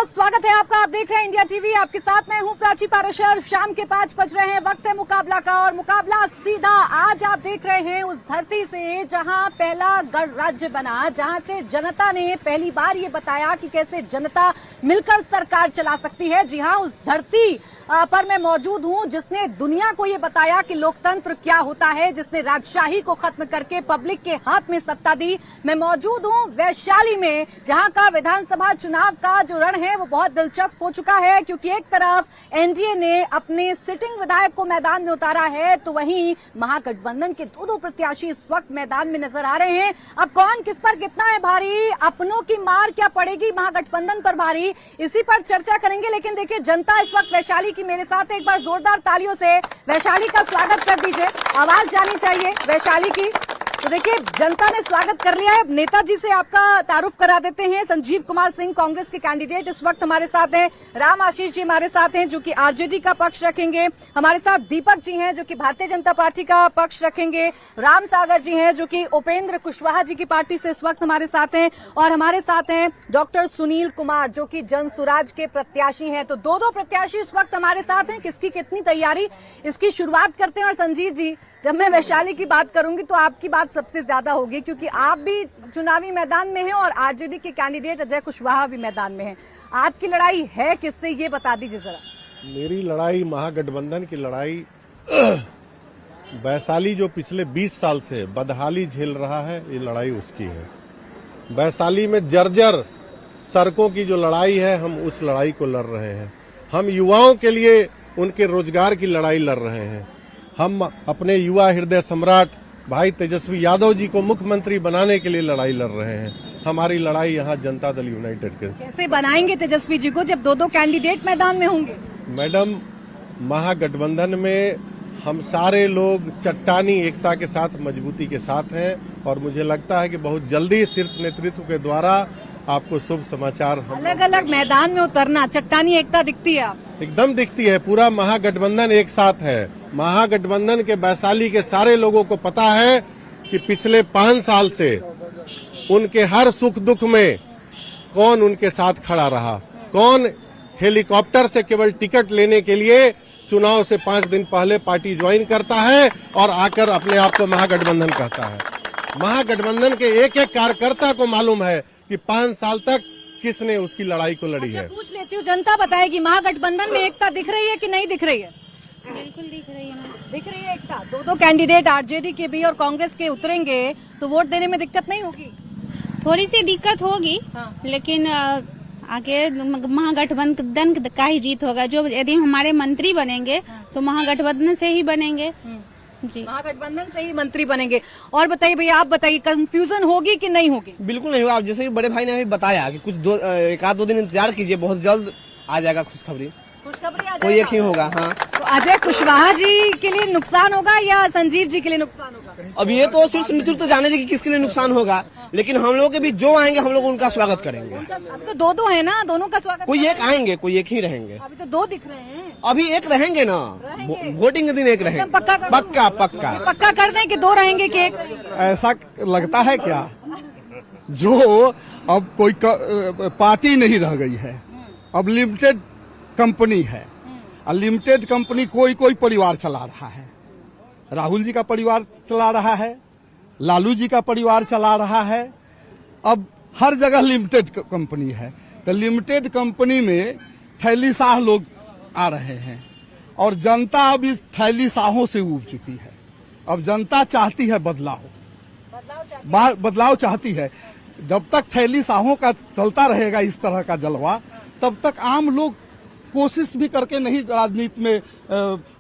बहुत स्वागत है आपका। आप देख रहे हैं इंडिया टीवी। आपके साथ मैं हूं प्राची पाराशर। शाम के 5 बज रहे हैं, वक्त है मुकाबला का और मुकाबला सीधा आज आप देख रहे हैं उस धरती से जहां पहला गणराज्य बना, जहां से जनता ने पहली बार ये बताया कि कैसे जनता मिलकर सरकार चला सकती है। जी हां, उस धरती पर मैं मौजूद हूं जिसने दुनिया को ये बताया कि लोकतंत्र क्या होता है, जिसने राजशाही को खत्म करके पब्लिक के हाथ में सत्ता दी। मैं मौजूद हूं वैशाली में, जहां का विधानसभा चुनाव का जो रण है वो बहुत दिलचस्प हो चुका है, क्योंकि एक तरफ एनडीए ने अपने सिटिंग विधायक को मैदान में उतारा है, तो वहीं महागठबंधन के दो प्रत्याशी इस वक्त मैदान में नजर आ रहे हैं। अब कौन किस पर कितना है भारी, अपनों की मार क्या पड़ेगी महागठबंधन पर भारी, इसी पर चर्चा करेंगे। लेकिन देखिए, जनता इस वक्त वैशाली की मेरे साथ, एक बार जोरदार तालियों से वैशाली का स्वागत कर दीजिए। आवाज जानी चाहिए वैशाली की। तो देखिए, जनता ने स्वागत कर लिया है। नेताजी से आपका तारुफ करा देते हैं। संजीव कुमार सिंह कांग्रेस के कैंडिडेट इस वक्त हमारे साथ हैं। राम आशीष जी हमारे साथ हैं जो कि आरजेडी का पक्ष रखेंगे। हमारे साथ दीपक जी हैं जो कि भारतीय जनता पार्टी का पक्ष रखेंगे। राम सागर जी हैं जो कि उपेंद्र कुशवाहा जी की पार्टी से इस वक्त हमारे साथ हैं। और हमारे साथ हैं डॉक्टर सुनील कुमार जो कि जन सुराज के प्रत्याशी हैं। तो दो प्रत्याशी इस वक्त हमारे साथ हैं। किसकी कितनी तैयारी, इसकी शुरुआत करते हैं। और संजीव जी, जब मैं वैशाली की बात करूंगी तो आपकी बात सबसे ज्यादा होगी, क्योंकि आप भी चुनावी मैदान में हैं और आरजेडी के कैंडिडेट अजय कुशवाहा भी मैदान में हैं। आपकी लड़ाई है किससे, ये बता दीजिए जरा। मेरी लड़ाई महागठबंधन की लड़ाई वैशाली जो पिछले 20 साल से बदहाली झेल रहा है, ये लड़ाई उसकी है। वैशाली में जर्जर सड़कों की जो लड़ाई है, हम उस लड़ाई को लड़ रहे हैं। हम युवाओं के लिए उनके रोजगार की लड़ाई लड़ रहे हैं। हम अपने युवा हृदय सम्राट भाई तेजस्वी यादव जी को मुख्यमंत्री बनाने के लिए लड़ाई लड़ रहे हैं। हमारी लड़ाई यहाँ जनता दल यूनाइटेड के। कैसे बनाएंगे तेजस्वी जी को जब दो कैंडिडेट मैदान में होंगे? मैडम, महागठबंधन में हम सारे लोग चट्टानी एकता के साथ, मजबूती के साथ हैं और मुझे लगता है कि बहुत जल्दी शीर्ष नेतृत्व के द्वारा आपको शुभ समाचार। अलग अलग मैदान में उतरना, चट्टानी एकता दिखती है आप? एकदम दिखती है। पूरा महागठबंधन एक साथ है। महागठबंधन के वैशाली के सारे लोगों को पता है कि पिछले 5 साल से उनके हर सुख दुख में कौन उनके साथ खड़ा रहा, कौन हेलीकॉप्टर से केवल टिकट लेने के लिए चुनाव से 5 दिन पहले पार्टी ज्वाइन करता है और आकर अपने आप को महागठबंधन कहता है। महागठबंधन के एक एक कार्यकर्ता को मालूम है कि 5 साल तक किसने उसकी लड़ाई को लड़ी है। पूछ लेती हूँ, जनता बताएगी महागठबंधन में एकता दिख रही है कि नहीं दिख रही है? बिल्कुल दिख रही है, दिख रही है एकता। दो कैंडिडेट आरजेडी के भी और कांग्रेस के उतरेंगे तो वोट देने में दिक्कत नहीं होगी? थोड़ी सी दिक्कत होगी। हाँ। लेकिन आगे महागठबंधन का ही जीत होगा। जो यदि हमारे मंत्री बनेंगे तो महागठबंधन से ही बनेंगे। जी, महागठबंधन से ही मंत्री बनेंगे। और बताइए भैया, आप बताइए, कंफ्यूजन होगी कि नहीं होगी? बिल्कुल नहीं होगा। आप जैसे बड़े भाई ने अभी बताया कि कुछ 1-2 दिन इंतजार कीजिए, बहुत जल्द आ जाएगा खुशखबरी। कोई एक ही होगा। हाँ, तो अजय कुशवाहा जी के लिए नुकसान होगा या संजीव जी के लिए नुकसान होगा? अब ये तो सिर्फ नेतृत्व जाने कि किसके लिए नुकसान होगा, लेकिन हम लोग के भी जो आएंगे हम लोग उनका स्वागत करेंगे। अब तो दो है ना, दोनों का स्वागत। कोई एक आएंगे, कोई एक ही रहेंगे। अभी तो 2 दिख रहे हैं। अभी एक रहेंगे ना, वोटिंग के दिन एक रहेंगे। पक्का पक्का कर दें कि 2 रहेंगे कि 1 रहेंगे? ऐसा लगता है क्या, जो अब कोई पार्टी नहीं रह गई है, अब लिमिटेड कंपनी है। लिमिटेड कंपनी कोई परिवार चला रहा है। राहुल जी का परिवार चला रहा है, लालू जी का परिवार चला रहा है। अब हर जगह लिमिटेड कंपनी है, तो लिमिटेड कंपनी में थैलीशाह लोग आ रहे हैं और जनता अब इस थैलीशाहों से ऊब चुकी है। अब जनता चाहती है बदलाव चाहती है। जब तक थैलीशाहों का चलता रहेगा इस तरह का जलवा, तब तक आम लोग कोशिश भी करके नहीं, राजनीति में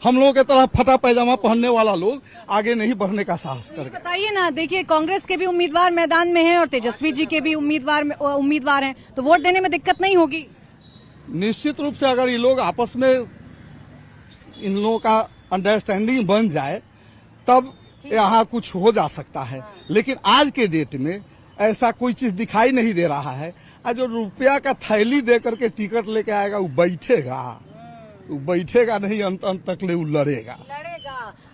हम लोगों की तरह फटा पैजामा पहनने वाला लोग आगे नहीं बढ़ने का साहस करेगा। बताइए ना, देखिए कांग्रेस के भी उम्मीदवार मैदान में हैं और तेजस्वी जी के भी उम्मीदवार हैं, तो वोट देने में दिक्कत नहीं होगी? निश्चित रूप से अगर ये लोग आपस में इन लोगों का अंडरस्टैंडिंग बन जाए तब यहाँ कुछ हो जा सकता है। लेकिन आज के डेट में ऐसा कोई चीज दिखाई नहीं दे रहा है। जो रुपया का थैली दे करके टिकट लेके आएगा वो बैठेगा, वो बैठेगा नहीं, अंत तक ले वो लड़ेगा।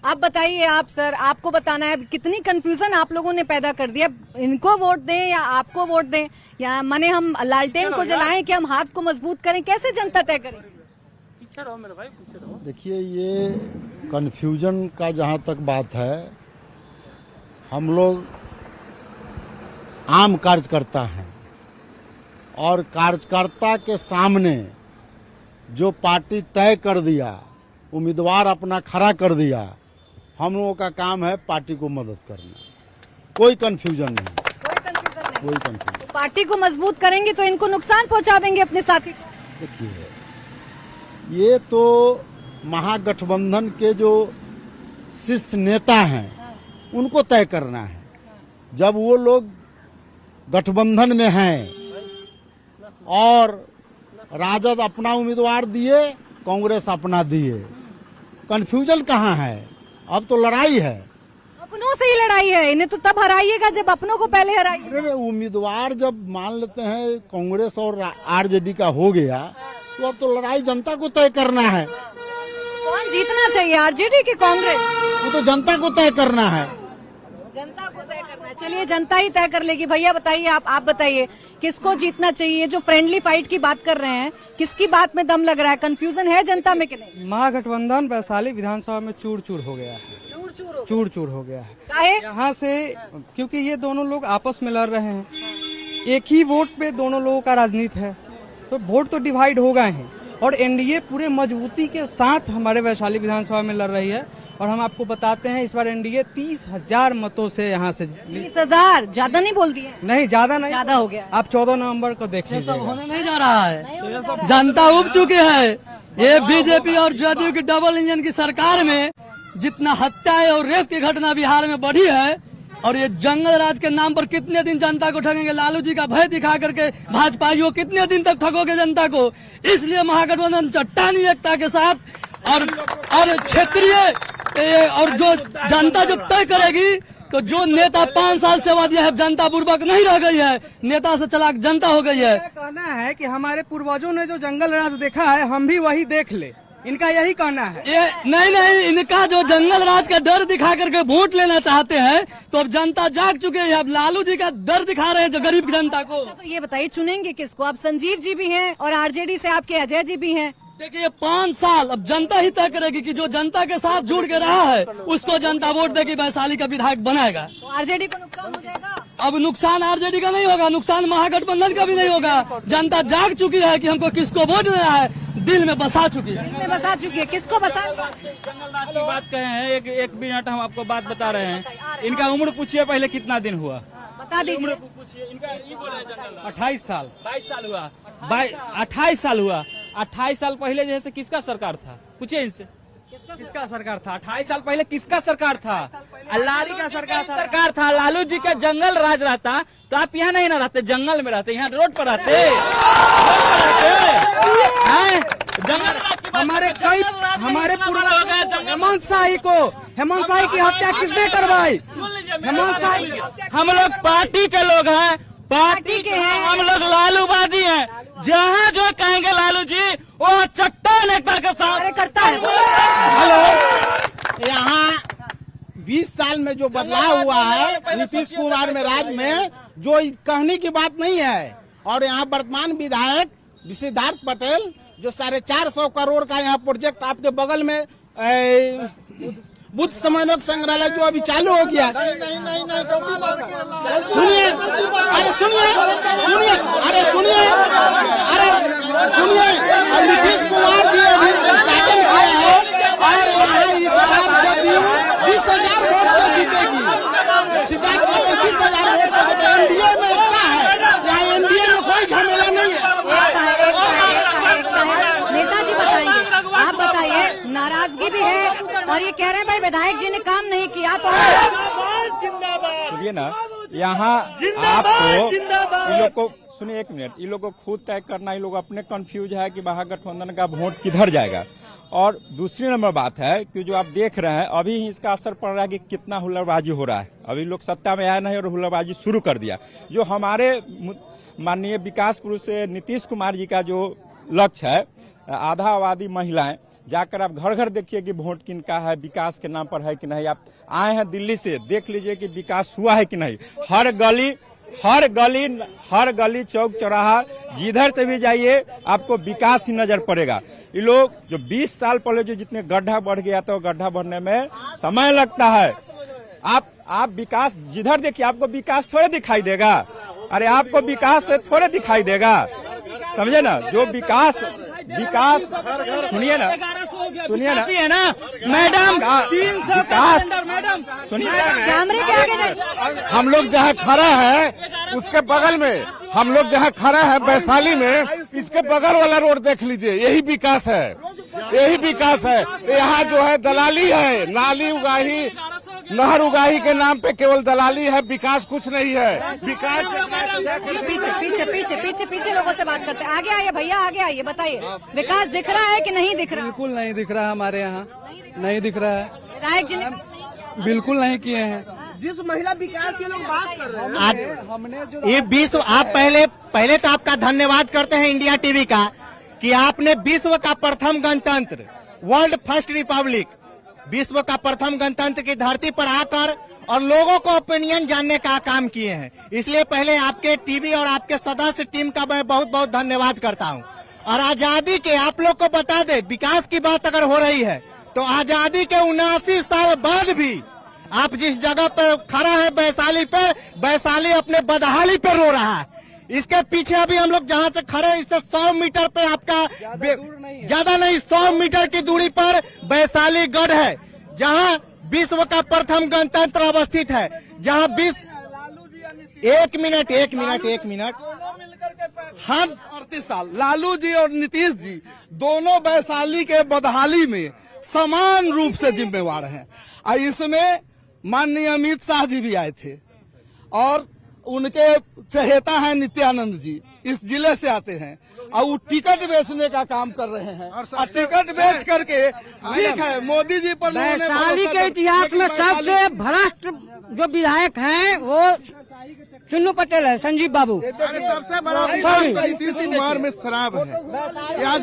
अब बताइए आप सर, आपको बताना है कितनी कंफ्यूजन आप लोगों ने पैदा कर दिया। इनको वोट दें या आपको वोट दें, या माने हम लालटेन को जलाएं कि हम हाथ को मजबूत करें, कैसे जनता तय करेगी? देखिए, ये कन्फ्यूजन का जहाँ तक बात है, हम लोग आम कार्यकर्ता हैं और कार्यकर्ता के सामने जो पार्टी तय कर दिया, उम्मीदवार अपना खड़ा कर दिया, हम लोगों का काम है पार्टी को मदद करना। कोई कंफ्यूजन नहीं, कोई कंफ्यूजन। पार्टी को मजबूत करेंगे तो इनको नुकसान पहुंचा देंगे अपने साथी को। देखिए, ये तो महागठबंधन के जो शीर्ष नेता हैं उनको तय करना है। जब वो लोग गठबंधन में हैं और राजद अपना उम्मीदवार दिए, कांग्रेस अपना दिए, कंफ्यूजन कहाँ है? अब तो लड़ाई है, अपनों से ही लड़ाई है। इन्हें तो तब हराइएगा जब अपनों को पहले हराइए। अरे उम्मीदवार जब मान लेते हैं कांग्रेस और आरजेडी का हो गया, तो अब तो लड़ाई जनता को तय करना है। कौन जीतना चाहिए, आरजेडी की कांग्रेस? वो तो जनता को तय करना है। जनता को तय करना है। चलिए, जनता ही तय कर लेगी। भैया बताइए, आप बताइए किसको जीतना चाहिए? जो फ्रेंडली फाइट की बात कर रहे हैं, किसकी बात में दम लग रहा है? कंफ्यूजन है जनता में कि नहीं? महागठबंधन वैशाली विधानसभा में चूर चूर हो गया है, चूर चूर हो गया है। काहे? यहाँ से क्योंकि ये दोनों लोग आपस में लड़ रहे हैं, एक ही वोट पे दोनों लोगों का राजनीति है, तो वोट तो डिवाइड हो गए हैं। और एनडीए पूरे मजबूती के साथ हमारे वैशाली विधानसभा में लड़ रही है। और हम आपको बताते हैं, इस बार एनडीए 30,000 मतों से यहाँ से 30,000 ज्यादा नहीं बोल दिए? नहीं, ज्यादा नहीं, ज्यादा हो गया। आप 14 नवंबर को देख लीजिए। होने नहीं जा रहा है, जनता उब चुके हैं। ये बीजेपी और जदयू की डबल इंजन की सरकार में जितना हत्याएं और रेप की घटना बिहार में बढ़ी है, और ये जंगल राज के नाम पर कितने दिन जनता को ठगेंगे? लालू जी का भय दिखा करके भाजपाइयों कितने दिन तक ठगोगे जनता को? इसलिए महागठबंधन चट्टानी एकता के साथ और क्षेत्रीय और जो जनता जब तय करेगी, तो जो नेता 5 साल सेवा दिया है, जनता बुर्बक नहीं रह गई है, नेता से चलाक जनता हो गई है। कहना है कि हमारे पूर्वजों ने जो जंगल राज देखा है, हम भी वही देख ले, इनका यही कहना है। ये नहीं, इनका जो जंगल राज का डर दिखा करके वोट लेना चाहते हैं, तो अब जनता जाग चुके हैं। अब लालू जी का डर दिखा रहे हैं जो गरीब जनता को। तो ये बताइए, चुनेंगे किसको? अब संजीव जी भी हैं और आरजेडी से आपके अजय जी भी हैं। देखिए, 5 साल अब जनता ही तय करेगी कि जो जनता के साथ जुड़ के रहा है उसको जनता वोट देगी, वैशाली का विधायक बनाएगा। तो आरजेडी को नुकसान हो जाएगा? अब नुकसान आरजेडी का नहीं होगा, नुकसान महागठबंधन का भी नहीं होगा। जनता जाग चुकी है कि हमको किसको वोट देना है, दिल में बसा चुकी है। दिल में बसा चुकी है। किसको बसाएगा? की बात कहे हैं, एक मिनट हम आपको बात बता रहे हैं। इनका उम्र पूछिए पहले कितना दिन हुआ, बता दीजिए। इनका 28 साल 22 साल हुआ, 28 साल हुआ। 28 साल पहले जैसे किसका सरकार था? पूछिए इनसे, किसका सरकार था? 28 साल पहले किसका सरकार था? लालू का सरकार था। लालू जी का जंगल राज रहता तो आप यहाँ नहीं ना रहते, जंगल में रहते, यहाँ रोड पर रहते। हमारे पूर्वज हेमंत शाही की हत्या किसने करवाई? हेमंत शाही। हम लोग पार्टी के लोग हैं, पार्टी के हैं, हम लोग लालूवादी हैं। जहाँ जो कहेंगे लालू जी, वो चट्टान एक बार के साथ करता है। हेलो, यहाँ 20 साल में जो बदलाव हुआ है नीतीश कुमार में राज में, जो कहने की बात नहीं है। और यहाँ वर्तमान विधायक सिद्धार्थ पटेल, जो 450 करोड़ का यहाँ प्रोजेक्ट आपके बगल में बुद्ध समन्वयक संग्रहालय जो अभी चालू हो गया। सुनिए, अरे सुनिए, नीतीश कुमार जी अभी उद्घाटन किया है और यहाँ इस बार जदयू 20,000 वोट से जीतेगी। सिद्धार्थ पटेल 20,000 वोट से जीते। एनडीए में क्या है? यहाँ एनडीए में कोई झमेला नहीं है। नेताजी बताएंगे, आप बताइए। नाराजगी भी है और ये कह रहे हैं भाई विधायक जी ने काम नहीं किया, तो सुनिए ना, यहाँ आपको इन लोग को सुनिए, 1 मिनट, इन लोग को खुद तय करना। इन लोग अपने कंफ्यूज है कि महागठबंधन का वोट किधर जाएगा। और दूसरी नंबर बात है कि जो आप देख रहे हैं, अभी ही इसका असर पड़ रहा है कि कितना हुल्लड़बाजी हो रहा है। अभी लोग सत्ता में आए नहीं और हुल्लड़बाजी शुरू कर दिया। जो हमारे माननीय विकास पुरुष नीतीश कुमार जी का जो लक्ष्य है, आधा आबादी महिलाएं। जाकर आप घर घर देखिए कि वोट किनका है, विकास के नाम पर है कि नहीं। आप आए हैं दिल्ली से, देख लीजिए कि विकास हुआ है कि नहीं। हर गली चौक चौराहा जिधर से भी जाइए आपको विकास ही नजर पड़ेगा। ये लोग जो 20 साल पहले जो जितने गड्ढा बढ़ गया था, गड्ढा बढ़ने में समय लगता है। आप विकास जिधर देखिए आपको विकास थोड़े दिखाई देगा। अरे आपको विकास थोड़े दिखाई देगा, समझे ना। जो विकास सुनिए ना है ना मैडम, विकास सुनिए। कैमरे के आगे हम लोग जहाँ खड़ा है उसके बगल में, हम लोग जहाँ खड़ा है वैशाली में, इसके बगल वाला रोड देख लीजिए, यही विकास है, यही विकास है। यहाँ जो है दलाली है, नाली उगाही, नहर उगाही के नाम पे केवल दलाली है, विकास कुछ नहीं है। विकास पीछे लोगों से बात करते हैं। आगे आइए भैया, आगे आइए, बताइए विकास दिख रहा है कि नहीं दिख रहा? बिल्कुल नहीं दिख रहा है, हमारे यहाँ नहीं दिख रहा है। विधायक जी ने बिल्कुल नहीं किए हैं। जिस महिला विकास की लोग बात कर रहे हैं, आज हमने जो ये विश्व, आप पहले तो आपका धन्यवाद करते हैं इंडिया टीवी का कि आपने विश्व का प्रथम गणतंत्र, वर्ल्ड फर्स्ट रिपब्लिक, विश्व का प्रथम गणतंत्र की धरती पर आकर और लोगों को ओपिनियन जानने का काम किए हैं। इसलिए पहले आपके टीवी और आपके सदस्य टीम का मैं बहुत बहुत धन्यवाद करता हूं। और आजादी के आप लोग को बता दे, विकास की बात अगर हो रही है तो आजादी के 79 साल बाद भी आप जिस जगह पर खड़ा है वैशाली पर, वैशाली अपने बदहाली पर रो रहा है। इसके पीछे अभी हम लोग जहाँ से खड़े हैं इससे 100 मीटर पे आपका, ज्यादा नहीं 100 मीटर की दूरी पर वैशाली गढ़ है, जहाँ विश्व का प्रथम गणतंत्र अवस्थित है, जहाँ एक मिनट हम 38 साल लालू जी और नीतीश जी दोनों वैशाली के बदहाली में समान रूप से जिम्मेवार हैं। और इसमें माननीय अमित शाह जी भी आए थे और उनके चहेता हैं नित्यानंद जी, इस जिले से आते हैं और वो टिकट बेचने का काम कर रहे हैं। और टिकट बेच करके ठीक है मोदी जी पर वैशाली के इतिहास में सबसे भ्रष्ट जो विधायक हैं वो चुन्नू पटेल है, संजीव बाबू। सबसे बड़ा नीतीश कुमार में शराब है। आज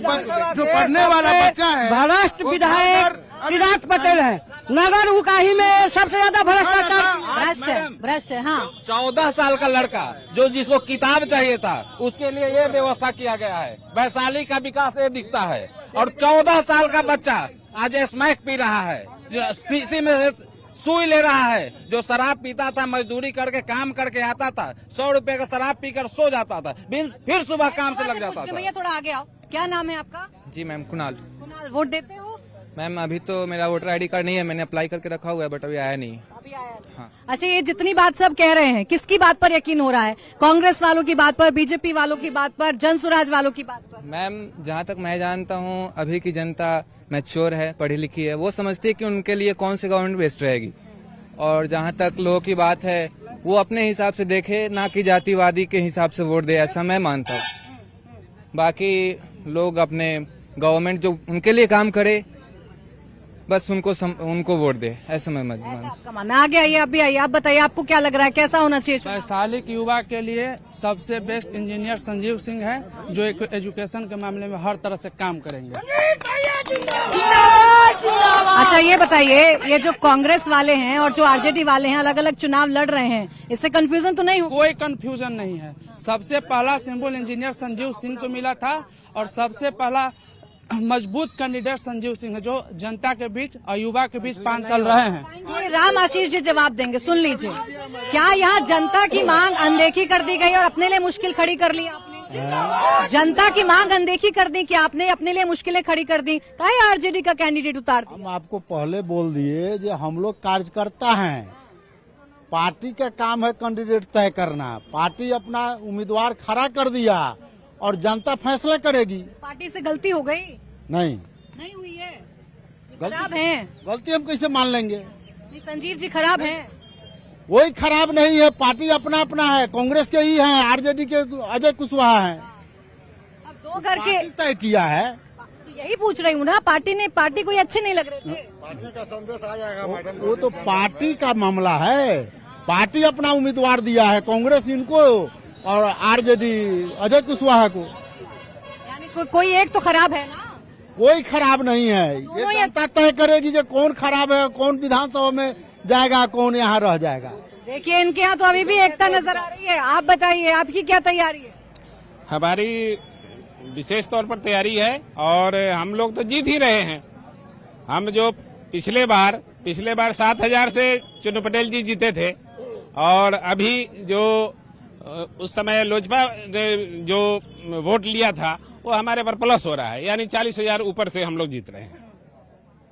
जो पढ़ने वाला बच्चा है भ्रष्ट विधायक चिराग पटेल है। नगर उकाही में सबसे ज्यादा भ्रष्टाचार भ्रष्ट है। हाँ, 14 साल का लड़का जो जिसको किताब चाहिए था उसके लिए ये व्यवस्था किया गया है। वैशाली का विकास ये दिखता है। और 14 साल का बच्चा आज स्मैक पी रहा है, जो शीशी में सुई ले रहा है, जो शराब पीता था, मजदूरी करके काम करके आता था, 100 रुपए का शराब पीकर सो जाता था, फिर सुबह काम से लग जाता था। भैया थोड़ा आगे आओ, क्या नाम है आपका? जी मैम, कुणाल। कुणाल, वोट देते हो? मैम अभी तो मेरा वोटर आईडी कार्ड नहीं है, मैंने अप्लाई करके रखा हुआ है बट अभी आया नहीं। अभी आया नहीं। हाँ। अच्छा, ये जितनी बात सब कह रहे हैं, किसकी बात पर यकीन हो रहा है? कांग्रेस वालों की बात पर, बीजेपी वालों की बात पर, जन स्वराज वालों की बात पर? मैम जहाँ तक मैं जानता हूँ अभी की जनता मैच्योर है, पढ़ी लिखी है, वो समझती है कि उनके लिए कौन सी गवर्नमेंट बेस्ट रहेगी। और जहाँ तक लोगों की बात है वो अपने हिसाब से देखे, ना कि जातिवादी के हिसाब से वोट दे, ऐसा मैं मानता हूँ। बाकी लोग अपने गवर्नमेंट जो उनके लिए काम करे बस उनको वोट दे, ऐसा मैं मानता हूँ। आपका मानना। आगे आइए, अभी आइए, आप बताइए आपको क्या लग रहा है, कैसा होना चाहिए? वैशाली के युवा के लिए सबसे बेस्ट इंजीनियर संजीव सिंह है, जो एक एजुकेशन के मामले में हर तरह से काम करेंगे। अच्छा, ये बताइए, ये जो कांग्रेस वाले हैं और जो आरजेडी वाले हैं अलग अलग चुनाव लड़ रहे हैं, इससे कंफ्यूजन तो नहीं हो? कोई कंफ्यूजन नहीं है। सबसे पहला सिंबल इंजीनियर संजीव सिंह को मिला था और सबसे पहला मजबूत कैंडिडेट संजीव सिंह है, जो जनता के बीच और युवा के बीच 5 साल रहे हैं। राम आशीष जी जवाब देंगे, सुन लीजिए। क्या यहाँ जनता की मांग अनदेखी कर दी गई और अपने लिए मुश्किल खड़ी कर ली आपने? जनता की मांग अनदेखी कर दी कि आपने अपने लिए मुश्किलें खड़ी कर दी? काहे आरजेडी का कैंडिडेट उतार दिया? हम आपको पहले बोल दिए जो हम लोग कार्यकर्ता हैं, पार्टी का काम है कैंडिडेट तय करना। पार्टी अपना उम्मीदवार खड़ा कर दिया और जनता फैसला करेगी। पार्टी से गलती हो गई? नहीं हुई है, खराब है। गलती हम कैसे मान लेंगे? संजीव जी खराब है? वही खराब नहीं है, पार्टी अपना अपना है। कांग्रेस के ही है, आरजेडी के अजय कुशवाहा है। अब दो घर के तय किया है, यही पूछ रही हूँ ना। पार्टी कोई अच्छे नहीं लग रहे थे? पार्टी का संदेश आ जाएगा। वो तो पार्टी का मामला है। पार्टी अपना उम्मीदवार दिया है, कांग्रेस इनको और आरजेडी अजय कुशवाहा को। यानी कोई एक तो खराब है ना? कोई खराब नहीं है। ये जनता तय करेगी जो कौन खराब है, कौन विधानसभा में जाएगा, कौन यहाँ रह जाएगा। देखिए इनके यहाँ तो अभी भी एकता नजर आ रही है। आप बताइए आपकी क्या तैयारी है? हमारी विशेष तौर पर तैयारी है और हम लोग तो जीत ही रहे हैं। हम जो पिछले बार 7,000 से चुन्नू पटेल जी जीते थे और अभी जो उस समय लोजपा ने जो वोट लिया था वो हमारे पर प्लस हो रहा है, यानी 40,000 ऊपर से हम लोग जीत रहे हैं।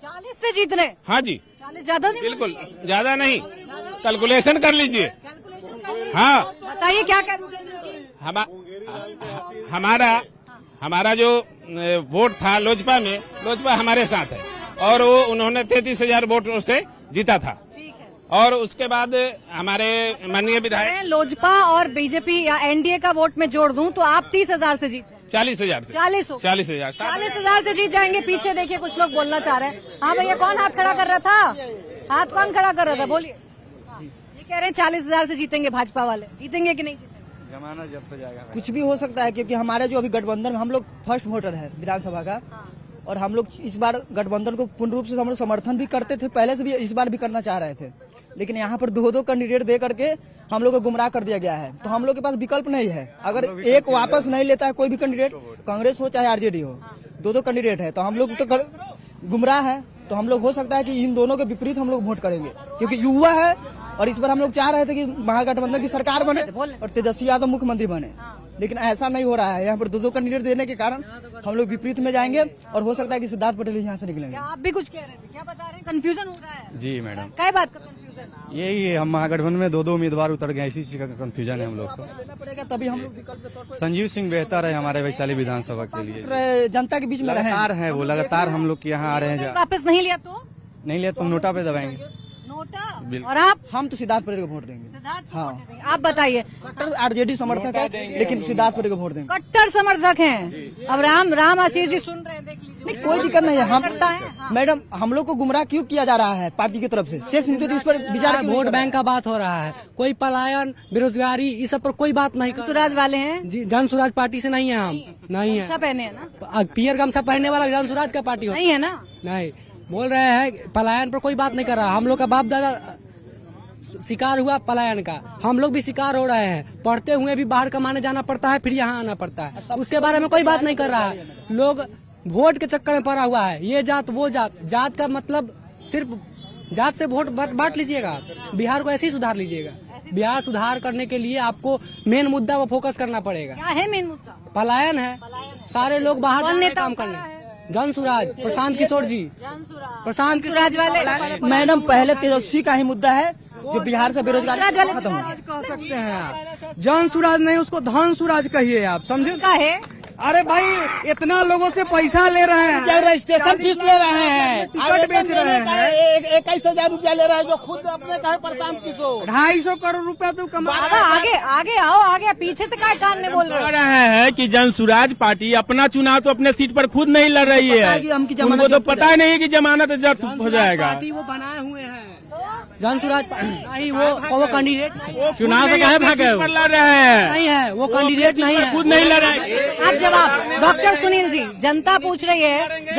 40 से जीत रहे? हाँ जी। 40 ज्यादा नहीं? बिल्कुल ज्यादा नहीं, कैलकुलेशन कर लीजिए। हाँ बताइए क्या कैलकुलेशन की? हमारा जो वोट था लोजपा में, लोजपा हमारे साथ है और वो उन्होंने 33,000 वोटों से जीता था। और उसके बाद हमारे माननीय विधायक लोजपा और बीजेपी या एनडीए का वोट में जोड़ दूं तो आप 30,000 से जीत 40,000 से 40,000 से जीत जाएंगे। पीछे देखिए कुछ लोग बोलना चाह रहे हैं। हाँ भैया, कौन हाथ खड़ा कर रहा था? हाथ कौन खड़ा कर रहा था? बोलिए। ये कह रहे हैं 40,000 से जीतेंगे भाजपा वाले। जीतेंगे कि नहीं जीतेंगे? जमाना जब तो जाएगा। कुछ भी हो सकता है क्योंकि हमारे जो अभी गठबंधन, हम लोग फर्स्ट वोटर है विधानसभा का और हम लोग इस बार गठबंधन को पूर्ण रूप से हम लोग समर्थन भी करते थे, पहले से भी, इस बार भी करना चाह रहे थे। लेकिन यहाँ पर दो कैंडिडेट दे करके हम लोग को गुमराह कर दिया गया है, तो हम लोग के पास विकल्प नहीं है। अगर एक वापस नहीं लेता है कोई भी कैंडिडेट, कांग्रेस हो चाहे आरजेडी हो, दो कैंडिडेट है तो हम लोग तो गुमराह है। तो हम लोग हो सकता है कि इन दोनों के विपरीत हम लोग वोट करेंगे क्योंकि युवा है और इस बार हम लोग चाह रहे थे कि महागठबंधन की सरकार बने और तेजस्वी यादव मुख्यमंत्री बने, लेकिन ऐसा नहीं हो रहा है। यहाँ पर दो कैंडिडेट देने के कारण हम लोग विपरीत में जाएंगे और हो सकता है कि सिद्धार्थ पटेल यहाँ से निकलेंगे। आप भी कुछ कह रहे थे, क्या बता रहे हैं? कंफ्यूजन हो रहा है? जी मैडम। क्या बात का कंफ्यूजन? यही है, हम महागठबंधन में दो उम्मीदवार उतर गए, इसी चीज का कंफ्यूजन है हम लोग को। लेना पड़ेगा तभी हम लोग विकल्प के तौर पर संजीव सिंह बेहतर है हमारे वैशाली विधानसभा के लिए। जनता के बीच में लगातार है वो, लगातार हम लोग यहाँ आ रहे हैं। वापस नहीं लिया तो नहीं लिया तो हम नोटा पे दबाएंगे। नोटा? और आप? हम तो सिद्धार्थ पटेल को वोट देंगे। हाँ, आप बताइए। कट्टर आरजेडी समर्थक है लेकिन सिद्धार्थ पटेल को वोट देंगे। कट्टर समर्थक हैं। अब राम आशीष जी सुन रहे हैं, देख लीजिए। नहीं, कोई दिक्कत नहीं है। हम मैडम, हम लोग को गुमराह क्यों किया जा रहा है पार्टी की तरफ से? सिर्फ इस पर विचार, वोट बैंक का बात हो रहा है। कोई पलायन, बेरोजगारी, इस सब पर कोई बात नहीं। जनसुराज वाले हैं जी, जनसुराज पार्टी से नहीं है हम। नहीं है। पहने है ना, पियर गमछा पहनने वाला जनसुराज का पार्टी नहीं है ना। नहीं, बोल रहे हैं पलायन पर कोई बात नहीं कर रहा। हम लोग का बाप दादा शिकार हुआ पलायन का, हम लोग भी शिकार हो रहे हैं। पढ़ते हुए भी बाहर कमाने जाना पड़ता है, फिर यहाँ आना पड़ता है। उसके बारे में कोई बात नहीं कर रहा है। लोग वोट के चक्कर में पड़ा हुआ है, ये जात वो जात। जात का मतलब सिर्फ जात से वोट बांट लीजिएगा, बिहार को ऐसे ही सुधार लीजिएगा। बिहार सुधार करने के लिए आपको मेन मुद्दा वो फोकस करना पड़ेगा। क्या है मेन मुद्दा? पलायन है। सारे लोग बाहर काम करने। जनसुराज, प्रशांत किशोर जी, प्रशांत किशोर वाले। मैडम, पहले तेजस्वी का ही मुद्दा है जो बिहार से बेरोजगारी खत्म हो। कह सकते हैं आप जन सुराज नहीं, उसको धन सुराज कहिए आप, समझे? क्या है? अरे भाई, इतना लोगों से पैसा ले रहे हैं, रजिस्ट्रेशन फीस ले रहे हैं, टिकट बेच रहे हैं, 21,000 रुपया ले रहा है जो खुद अपने कहे प्रशांत किशोर। 250 करोड़ रुपया तो कमा। आगे आओ, आगे पीछे से क्या कान में बोल रहे हैं कि जनसुराज पार्टी अपना चुनाव तो अपने सीट पर खुद नहीं लड़ रही है। उनको तो पता ही नहीं कि जमानत जब्त हो जाएगा। वो बनाए हुए हैं जनसुराज नहीं, वो कैंडिडेट चुनाव से कहे भागे लड़ रहे हैं। नहीं है, वो कैंडिडेट नहीं है, खुद नहीं लड़ रहे। आप जवाब डॉक्टर सुनील जी, जनता पूछ रही है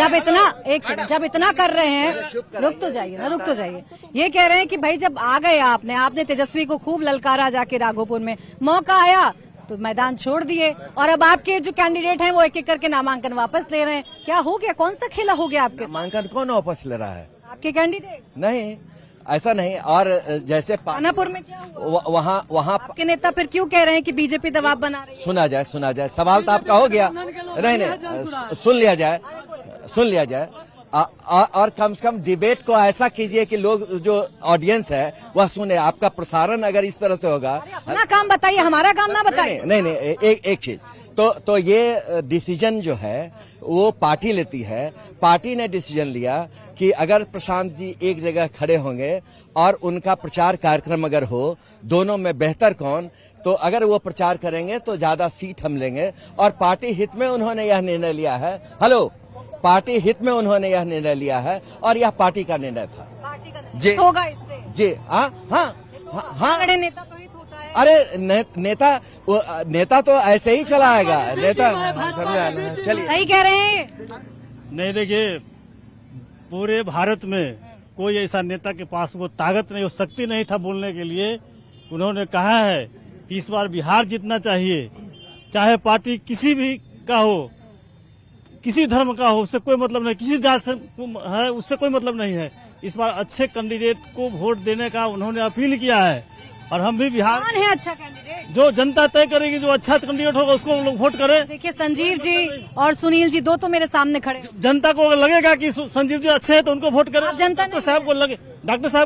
जब इतना कर रहे हैं, रुक तो जाइए। ये कह रहे हैं कि भाई जब आ गए आपने तेजस्वी को खूब ललकारा जाके राघोपुर में, मौका आया तो मैदान छोड़ दिए और अब आपके जो कैंडिडेट हैं वो एक एक करके नामांकन वापस ले रहे हैं। क्या हो गया? कौन सा खेला हो गया आपके? नामांकन कौन वापस ले रहा है? आपके कैंडिडेट? नहीं, ऐसा नहीं। और जैसे पानापुर में क्या हुआ? वहाँ आपके नेता फिर क्यों कह रहे हैं कि बीजेपी दबाव बना रही है? सुना जाए। सवाल तो आपका हो गया। नहीं, सुन लिया जाए। और कम से कम डिबेट को ऐसा कीजिए कि लोग, जो ऑडियंस है वह सुने। आपका प्रसारण अगर इस तरह से होगा, अपना काम बताइए, हमारा काम ना बताइए। नहीं, एक चीज तो ये डिसीजन जो है वो पार्टी लेती है। पार्टी ने डिसीजन लिया कि अगर प्रशांत जी एक जगह खड़े होंगे और उनका प्रचार कार्यक्रम अगर हो, दोनों में बेहतर कौन, तो अगर वो प्रचार करेंगे तो ज्यादा सीट हम लेंगे। और पार्टी हित में उन्होंने यह निर्णय लिया है। पार्टी हित में उन्होंने यह निर्णय लिया है और यह पार्टी का निर्णय था। पार्टी का निर्णय होगा इससे? जी हाँ। बड़े नेता तो हित होता है। अरे नेता तो ऐसे ही चलाएगा। नेता चलिए, सही कह रहे हैं। नहीं, देखिए पूरे भारत में कोई ऐसा नेता के पास वो ताकत नहीं, वो शक्ति नहीं था बोलने के लिए। उन्होंने कहा है कि इस बार बिहार जीतना चाहिए, चाहे पार्टी किसी भी का हो, किसी धर्म का हो, उससे कोई मतलब नहीं, किसी जात से है उससे कोई मतलब नहीं है। इस बार अच्छे कैंडिडेट को वोट देने का उन्होंने अपील किया है और हम भी बिहार कौन है अच्छा कैंडिडेट? जो जनता तय करेगी, जो अच्छा कैंडिडेट होगा उसको हम लोग वोट करें। देखिए संजीव जी और सुनील जी दो तो मेरे सामने खड़े हैं। जनता को अगर लगेगा कि संजीव जी अच्छे हैं तो उनको वोट करें। डॉक्टर साहब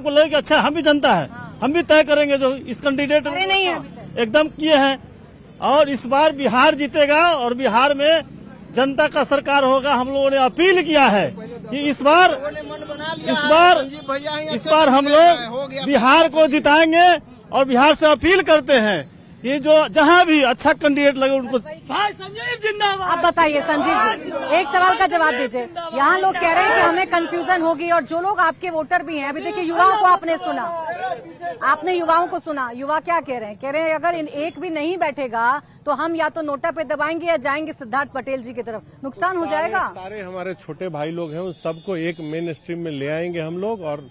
को लगे कि अच्छा हम भी जनता है, हम भी तय करेंगे जो इस कैंडिडेट नहीं है अभी तक। एकदम किए हैं। और इस बार बिहार जीतेगा और बिहार में जनता का सरकार होगा। हम लोगों ने अपील किया है कि इस बार हम लोग बिहार को जिताएंगे और बिहार से अपील करते हैं कि जो जहां भी अच्छा कैंडिडेट लगे उनको। भाई संजीव जिंदाबाद। अब बताइए संजीव जी, एक सवाल का जवाब दीजिए। यहाँ लोग कह रहे हैं कि हमें कंफ्यूजन होगी और जो लोग आपके वोटर भी हैं, अभी देखिए युवाओं को आपने सुना, आपने युवाओं को सुना, युवा क्या कह रहे हैं? कह रहे हैं अगर इन एक भी नहीं बैठेगा तो हम या तो नोटा पे दबाएंगे या जाएंगे सिद्धार्थ पटेल जी की तरफ, नुकसान हो जाएगा। सारे हमारे छोटे भाई लोग हैं, उन सबको एक मेन स्ट्रीम में ले आएंगे हम लोग और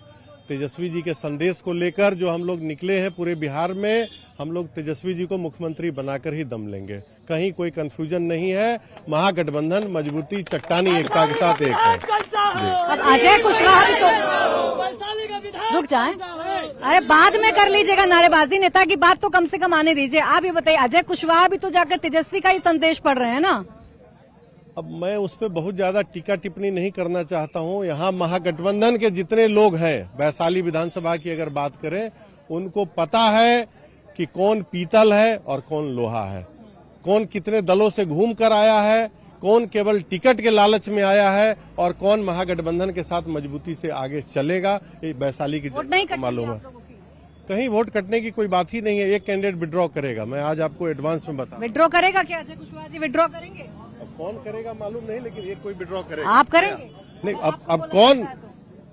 तेजस्वी जी के संदेश को लेकर जो हम लोग निकले हैं पूरे बिहार में, हम लोग तेजस्वी जी को मुख्यमंत्री बनाकर ही दम लेंगे। कहीं कोई कंफ्यूजन नहीं है। महागठबंधन मजबूती चट्टानी एकता के साथ एक है। अब अजय कुशवाहा भी तो रुक जाएं, अरे बाद में कर लीजिएगा नारेबाजी, नेता की बात तो कम से कम आने दीजिए। आप ये बताइए, अजय कुशवाहा भी तो जाकर तेजस्वी का ही संदेश पढ़ रहे हैं ना। अब मैं उस पर बहुत ज्यादा टीका टिप्पणी नहीं करना चाहता हूं। यहाँ महागठबंधन के जितने लोग हैं, वैशाली विधानसभा की अगर बात करें, उनको पता है कि कौन पीतल है और कौन लोहा है, कौन कितने दलों से घूम कर आया है, कौन केवल टिकट के लालच में आया है और कौन महागठबंधन के साथ मजबूती से आगे चलेगा। ये वैशाली की मालूम है। कहीं वोट कटने की कोई बात ही नहीं है। एक कैंडिडेट विड्रॉ करेगा, मैं आज आपको एडवांस में बता। विड्रॉ करेगा क्या अजय कुशवाहा जी? विड्रॉ करेंगे? अब कौन करेगा मालूम नहीं, लेकिन एक कोई विड्रॉ करेगा। आप करेंगे? नहीं, अब कौन,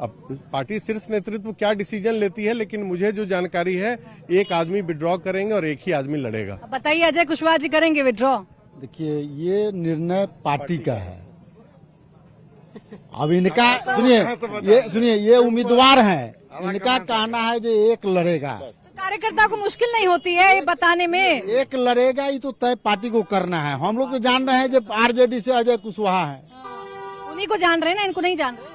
अब पार्टी शीर्ष नेतृत्व क्या डिसीजन लेती है, लेकिन मुझे जो जानकारी है एक आदमी विड्रॉ करेंगे और एक ही आदमी लड़ेगा। बताइए अजय कुशवाहा जी करेंगे विड्रॉ? देखिए, ये निर्णय पार्टी का है। अब इनका सुनिए, ये उम्मीदवार हैं, इनका कहना है जो एक लड़ेगा। कार्यकर्ता को मुश्किल नहीं होती है ये बताने में? एक लड़ेगा, ये तो तय पार्टी को करना है। हम लोग तो जान रहे हैं जब आरजेडी से अजय कुशवाहा है, उन्हीं को जान रहे हैं ना, इनको नहीं जान रहे।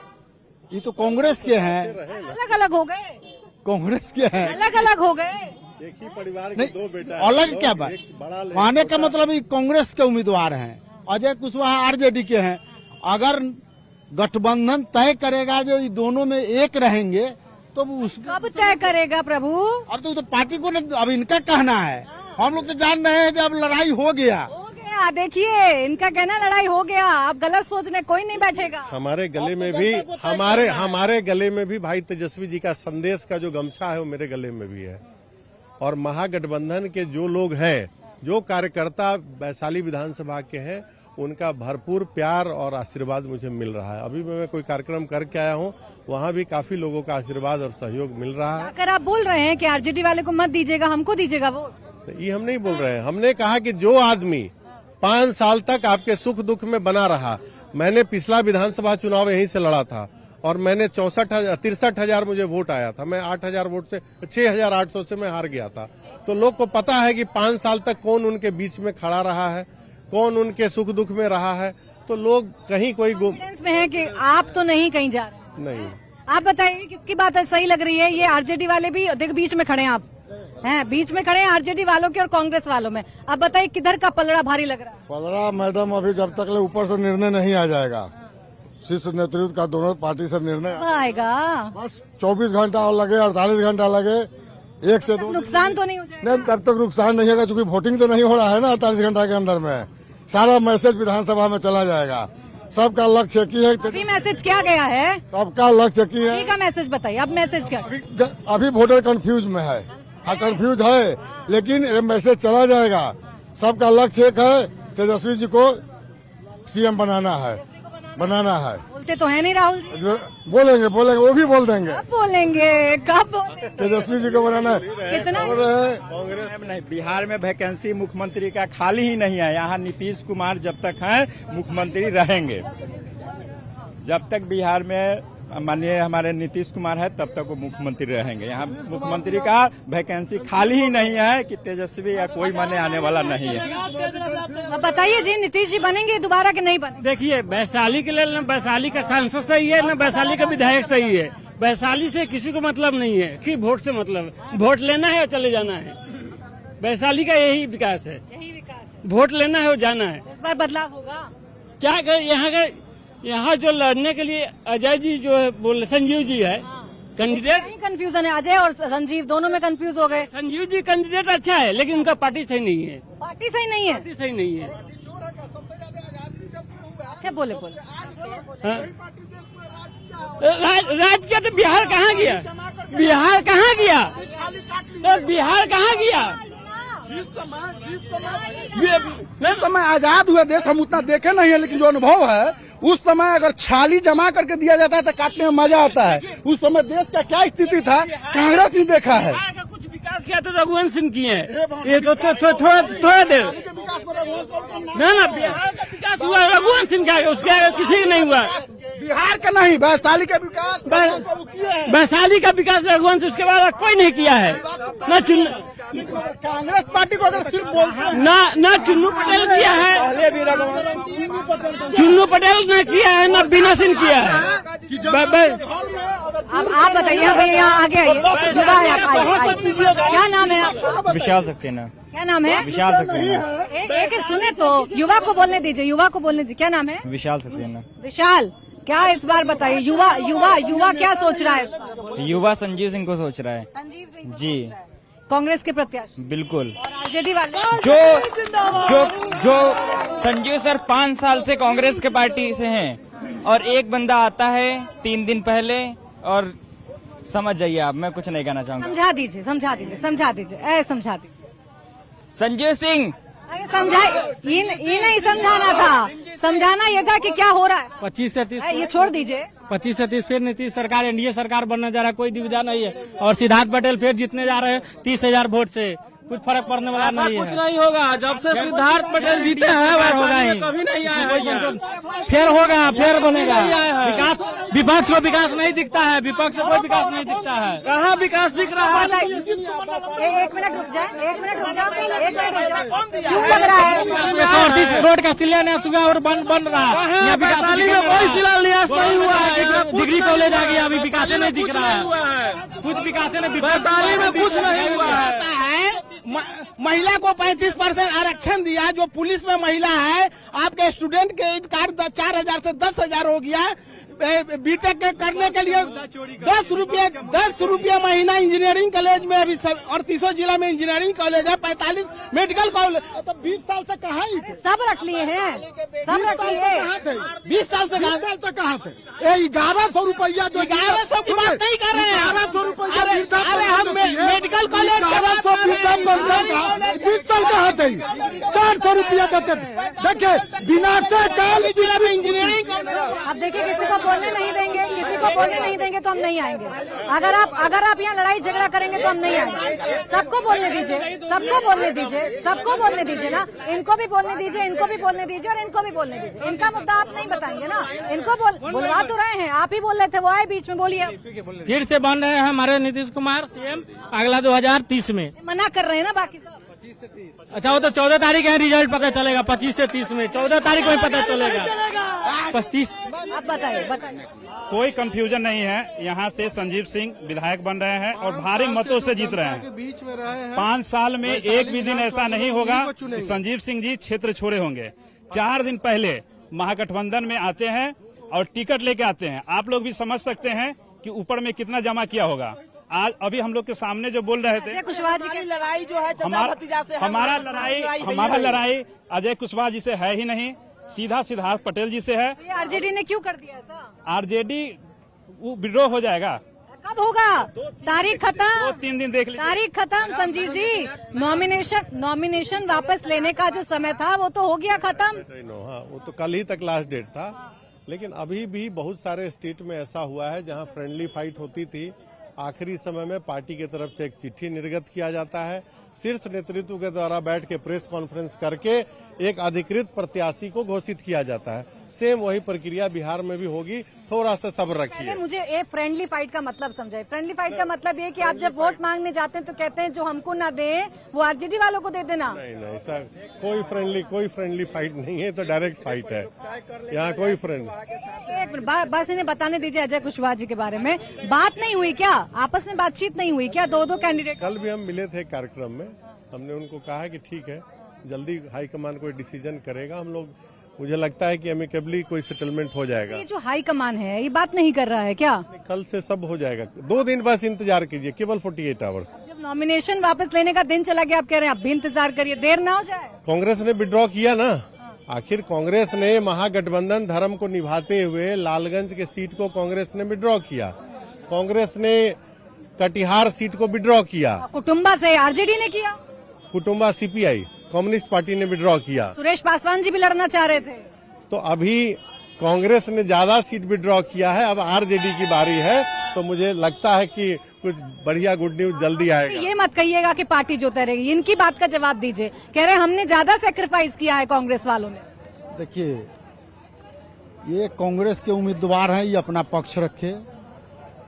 ये तो कांग्रेस के हैं। अलग अलग हो गए, कांग्रेस के हैं, अलग अलग हो गए। एक ही परिवार के दो बेटा है। अलग क्या बात? कहने का मतलब ये कांग्रेस के उम्मीदवार हैं, अजय कुशवाहा आरजेडी के हैं। अगर गठबंधन तय करेगा जो दोनों में एक रहेंगे तो कब तय करेगा प्रभु? अब तो पार्टी को अब इनका कहना है। हम लोग तो जान रहे हैं जब लड़ाई हो गया। देखिए इनका कहना लड़ाई हो गया, अब गलत सोचने कोई नहीं बैठेगा। हमारे गले में भी हमारे गले में भी भाई तेजस्वी जी का संदेश का जो गमछा है वो मेरे गले में भी है। और महागठबंधन के जो लोग हैं, जो कार्यकर्ता वैशाली विधानसभा के हैं, उनका भरपूर प्यार और आशीर्वाद मुझे मिल रहा है। अभी मैं कोई कार्यक्रम करके आया हूँ, वहाँ भी काफी लोगों का आशीर्वाद और सहयोग मिल रहा है। अगर आप बोल रहे हैं कि आरजेडी वाले को मत दीजिएगा, हमको दीजिएगा वोट, ये हम नहीं बोल रहे हैं। हमने कहा कि जो आदमी 5 साल तक आपके सुख दुख में बना रहा, मैंने पिछला विधानसभा चुनाव यहीं से लड़ा था और मैंने 63,000 मुझे वोट आया था। मैं 8,000 वोट से 6,800 से मैं हार गया था। तो लोग को पता है कि 5 साल तक कौन उनके बीच में खड़ा रहा है, कौन उनके सुख दुख में रहा है। तो लोग कहीं कोई कॉन्फिडेंस में है कि आप तो नहीं कहीं जा रहे। नहीं, आप बताइए किसकी बात सही लग रही है? ये आरजेडी वाले भी देख बीच में खड़े हैं, आप हैं बीच में खड़े हैं आरजेडी वालों के और कांग्रेस वालों में। अब बताइए किधर का पलड़ा भारी लग रहा है? पलड़ा मैडम अभी जब तक ऊपर से निर्णय नहीं आ जाएगा, शीर्ष नेतृत्व का दोनों पार्टी से निर्णय आएगा, बस 24 घंटा और लगे, 48 घंटा लगे, 1 से 2 नुकसान तो नहीं हो जाएगा? नहीं, तब तक नुकसान नहीं होगा, क्योंकि वोटिंग तो नहीं हो रहा है ना। 48 घंटा के अंदर में सारा मैसेज विधानसभा में चला जाएगा। सबका लक्ष्य की है। अभी मैसेज क्या गया है? सबका लक्ष्य की है। अभी का मैसेज बताइए, अब मैसेज क्या? अभी वोटर कंफ्यूज में है, कंफ्यूज है, लेकिन ये मैसेज चला जाएगा। सबका लक्ष्य एक है, तेजस्वी जी को सीएम बनाना है। बोलते तो है नहीं राहुल जी? बोलेंगे, वो भी बोल देंगे। कब बोलेंगे? तेजस्वी जी को बनाना है। कितना नहीं, बिहार में वैकेंसी मुख्यमंत्री का खाली ही नहीं है। यहाँ नीतीश कुमार जब तक हैं मुख्यमंत्री रहेंगे। जब तक बिहार में माननीय हमारे नीतीश कुमार है तब तक वो मुख्यमंत्री रहेंगे। यहाँ मुख्यमंत्री का वैकेंसी खाली ही नहीं है कि तेजस्वी या कोई माने आने वाला नहीं है। अब बताइए जी, नीतीश जी बनेंगे दोबारा कि नहीं बनेंगे? देखिए, वैशाली के लिए न वैशाली का सांसद सही है न वैशाली का विधायक सही है। वैशाली से किसी को मतलब नहीं है कि वोट से मतलब, वोट लेना है और चले जाना है। वैशाली का यही विकास है, वोट लेना है और जाना है। इस बार बदलाव होगा क्या? यहाँ जो लड़ने के लिए अजय जी जो है बोले, संजीव जी है कैंडिडेट। कंफ्यूजन है, अजय और संजीव दोनों में कंफ्यूज हो गए। संजीव जी कैंडिडेट अच्छा है लेकिन उनका पार्टी सही नहीं है। पार्टी सही नहीं है? पार्टी सही नहीं है। अच्छा, बोले राज किया तो बिहार कहाँ गया? बिहार कहाँ गया? बिहार कहाँ गया? समय आजाद हुए देश हम उतना देखे नहीं है, लेकिन जो अनुभव है उस समय अगर छाली जमा करके दिया जाता है तो काटने में मजा आता है। उस समय देश का क्या स्थिति था कांग्रेस ही देखा है। कुछ विकास किया तो रघुवंश सिंह किए हैं। ये तो थोड़ा देर ना बिहार का विकास हुआ, रघुवंश सिंह का, उसके आगे किसी का नहीं हुआ। बिहार का नहीं, वैशाली का विकास, वैशाली का विकास रघुवंश उसके बाद कोई नहीं किया है। न कांग्रेस पार्टी को अगर सिर्फ ना चुन्नू पटेल किया है, चुन्नू पटेल ने किया है, न बीना सिंह किया है। अब आप बताइए भैया, यहाँ आगे आइए, युवा है आप, आइए। क्या नाम है आपका? विशाल सक्सेना। क्या नाम है? विशाल सक्सेना। एक सुने तो युवा को बोलने दीजिए, युवा को बोलने दीजिए। क्या नाम है? विशाल सक्सेना। विशाल, क्या इस बार बताइए, युवा क्या सोच रहा है? युवा संजीव सिंह को सोच रहा है। संजीव सिंह जी, कांग्रेस के प्रत्याशी। बिल्कुल। आरजेडी वाले जो संजीव सर 5 साल से कांग्रेस के पार्टी से हैं और एक बंदा आता है 3 दिन पहले और समझ जाइए आप, मैं कुछ नहीं कहना चाहूंगा। समझा दीजिए समझा दीजिए। संजीव सिंह, अरे समझाए, ये नहीं समझाना था, समझाना ये था कि क्या हो रहा है। 25 से 30, ये छोड़ दीजिए। 25 से 30 फिर नीतीश सरकार, एनडीए सरकार बनने जा रहा है, कोई दुविधा नहीं है। और सिद्धार्थ पटेल फिर जीतने जा रहे हैं 30,000 वोट से, कुछ फर्क पड़ने वाला नहीं है। कुछ नहीं होगा, जब से सिद्धार्थ पटेल जीते हैं वह होगा ही, कभी नहीं आया। फिर होगा, फिर बनेगा विकास। विपक्ष को विकास नहीं दिखता है, विपक्ष को कोई विकास नहीं दिखता है। कहाँ विकास दिख रहा है? एक मिनट रुक जाए। क्यों लग रहा है? 138 रोड का शिलान्यास हुआ और बन रहा है। वैशाली में कोई शिलान्यास नहीं हुआ है। डिग्री कॉलेज आ गया, अभी विकास नहीं दिख रहा है। कुछ विकास नहीं, वैशाली में कुछ नहीं हुआ है। महिला को 35% आरक्षण दिया, जो पुलिस में महिला है। आपके स्टूडेंट क्रेडिट कार्ड 4,000 से 10,000 हो गया। बीटेक के करने के लिए 10 रुपये महीना इंजीनियरिंग कॉलेज में अभी सब, और 300 जिला में इंजीनियरिंग कॉलेज है, 45 मेडिकल कॉलेज। तो 20 साल से कहाँ ही थे? सब रख लिए हैं, सब रख लिए। 20 साल से कहाँ थे? 1100 रुपया जो 1100 की बात नहीं कर रहे हैं। 1100 रुपया अरे हम मेडिकल कॉलेज 20 साल कहाँ थे? 400 रुपया देते थे। देखिए बिना से जिला में इंजीनियरिंग। अब देखिए, किसी को बोलने नहीं देंगे तो हम नहीं आएंगे। अगर आप यहाँ लड़ाई झगड़ा करेंगे तो हम नहीं आएंगे। सबको बोलने दीजिए ना। इनको भी बोलने दीजिए और इनको भी बोलने दीजिए। इनका मुद्दा आप नहीं बताएंगे ना, इनको बुलवा तो रहे हैं, आप ही बोल रहे थे, वो आए बीच में, बोलिए। फिर से बन रहे हैं हमारे नीतीश कुमार सीएम अगला 2030 में। मना कर रहे हैं ना बाकी सब। अच्छा, वो तो 14 तारीख है, रिजल्ट पता चलेगा 25 से 30 में। 14 तारीख को ही पता चलेगा। 25। आप बताइए। कोई कंफ्यूजन नहीं है। यहाँ से संजीव सिंह विधायक बन रहे हैं और भारी मतों से जीत रहे हैं। 5 साल में एक भी दिन ऐसा नहीं होगा कि संजीव सिंह जी क्षेत्र छोड़े होंगे। 4 दिन पहले महागठबंधन में आते हैं और टिकट लेके आते हैं। आप लोग भी समझ सकते हैं कि ऊपर में कितना जमा किया होगा। आज अभी हम लोग के सामने जो बोल रहे थे, कुशवाहा जी की लड़ाई जो है हमारा लड़ाई अजय कुशवाहा जी से है ही नहीं, सीधा सिद्धार्थ पटेल जी से है। आरजेडी ने क्यों कर दिया ऐसा? आरजेडी विड्रॉ हो जाएगा। कब होगा? तारीख खत्म, 2-3 दिन देख लीजिए। तारीख खत्म संजीव जी। नॉमिनेशन वापस लेने का जो समय था वो तो हो गया खत्म। हाँ, वो तो कल ही तक लास्ट डेट था। लेकिन अभी भी बहुत सारे स्टेट में ऐसा हुआ है जहां फ्रेंडली फाइट होती थी, आखिरी समय में पार्टी की तरफ से एक चिट्ठी निर्गत किया जाता है, शीर्ष नेतृत्व के द्वारा बैठ के प्रेस कॉन्फ्रेंस करके एक अधिकृत प्रत्याशी को घोषित किया जाता है। सेम वही प्रक्रिया बिहार में भी होगी। थोड़ा सा सब्र रखिए। मुझे एक फ्रेंडली फाइट का मतलब समझाइए। फ्रेंडली फाइट का मतलब ये कि आप जब वोट मांगने जाते हैं तो कहते हैं जो हमको ना दे वो आरजेडी वालों को दे देना। नहीं सर, कोई फ्रेंडली फाइट नहीं है, तो डायरेक्ट फाइट है यहाँ। कोई फ्रेंड एक मिनट, बस इन्हें बताने दीजिए अजय कुशवाहा जी के बारे में बात नहीं हुई क्या? आपस में बातचीत नहीं हुई क्या? दो कैंडिडेट कल भी हम मिले थे कार्यक्रम में, हमने उनको कहा कि ठीक है, जल्दी हाईकमान कोई डिसीजन करेगा। हम लोग, मुझे लगता है कि अमिकेबली कोई सेटलमेंट हो जाएगा। ये जो हाईकमान है ये बात नहीं कर रहा है क्या? कल से सब हो जाएगा। 2 दिन बस इंतजार कीजिए, केवल 48 आवर्स। जब नॉमिनेशन वापस लेने का दिन चला गया, आप कह रहे हैं आप भी इंतजार करिए, देर ना हो जाए। कांग्रेस ने विड्रॉ किया ना। आखिर कांग्रेस ने महागठबंधन धर्म को निभाते हुए लालगंज के सीट को कांग्रेस ने विड्रॉ किया। कांग्रेस ने कटिहार सीट को विड्रॉ किया। कुटुंबा से आरजेडी ने किया। कुटुंबा सीपीआई कम्युनिस्ट पार्टी ने विड्रॉ किया। सुरेश पासवान जी भी लड़ना चाह रहे थे। तो अभी कांग्रेस ने ज्यादा सीट विड्रॉ किया है, अब आरजेडी की बारी है। तो मुझे लगता है कि कुछ बढ़िया गुड न्यूज जल्दी आएगा। ये मत कहिएगा कि पार्टी जो तैरेगी, इनकी बात का जवाब दीजिए। कह रहे हैं हमने ज्यादा सेक्रीफाइस किया है कांग्रेस वालों ने। देखिए, ये कांग्रेस के उम्मीदवार हैं, ये अपना पक्ष रखे।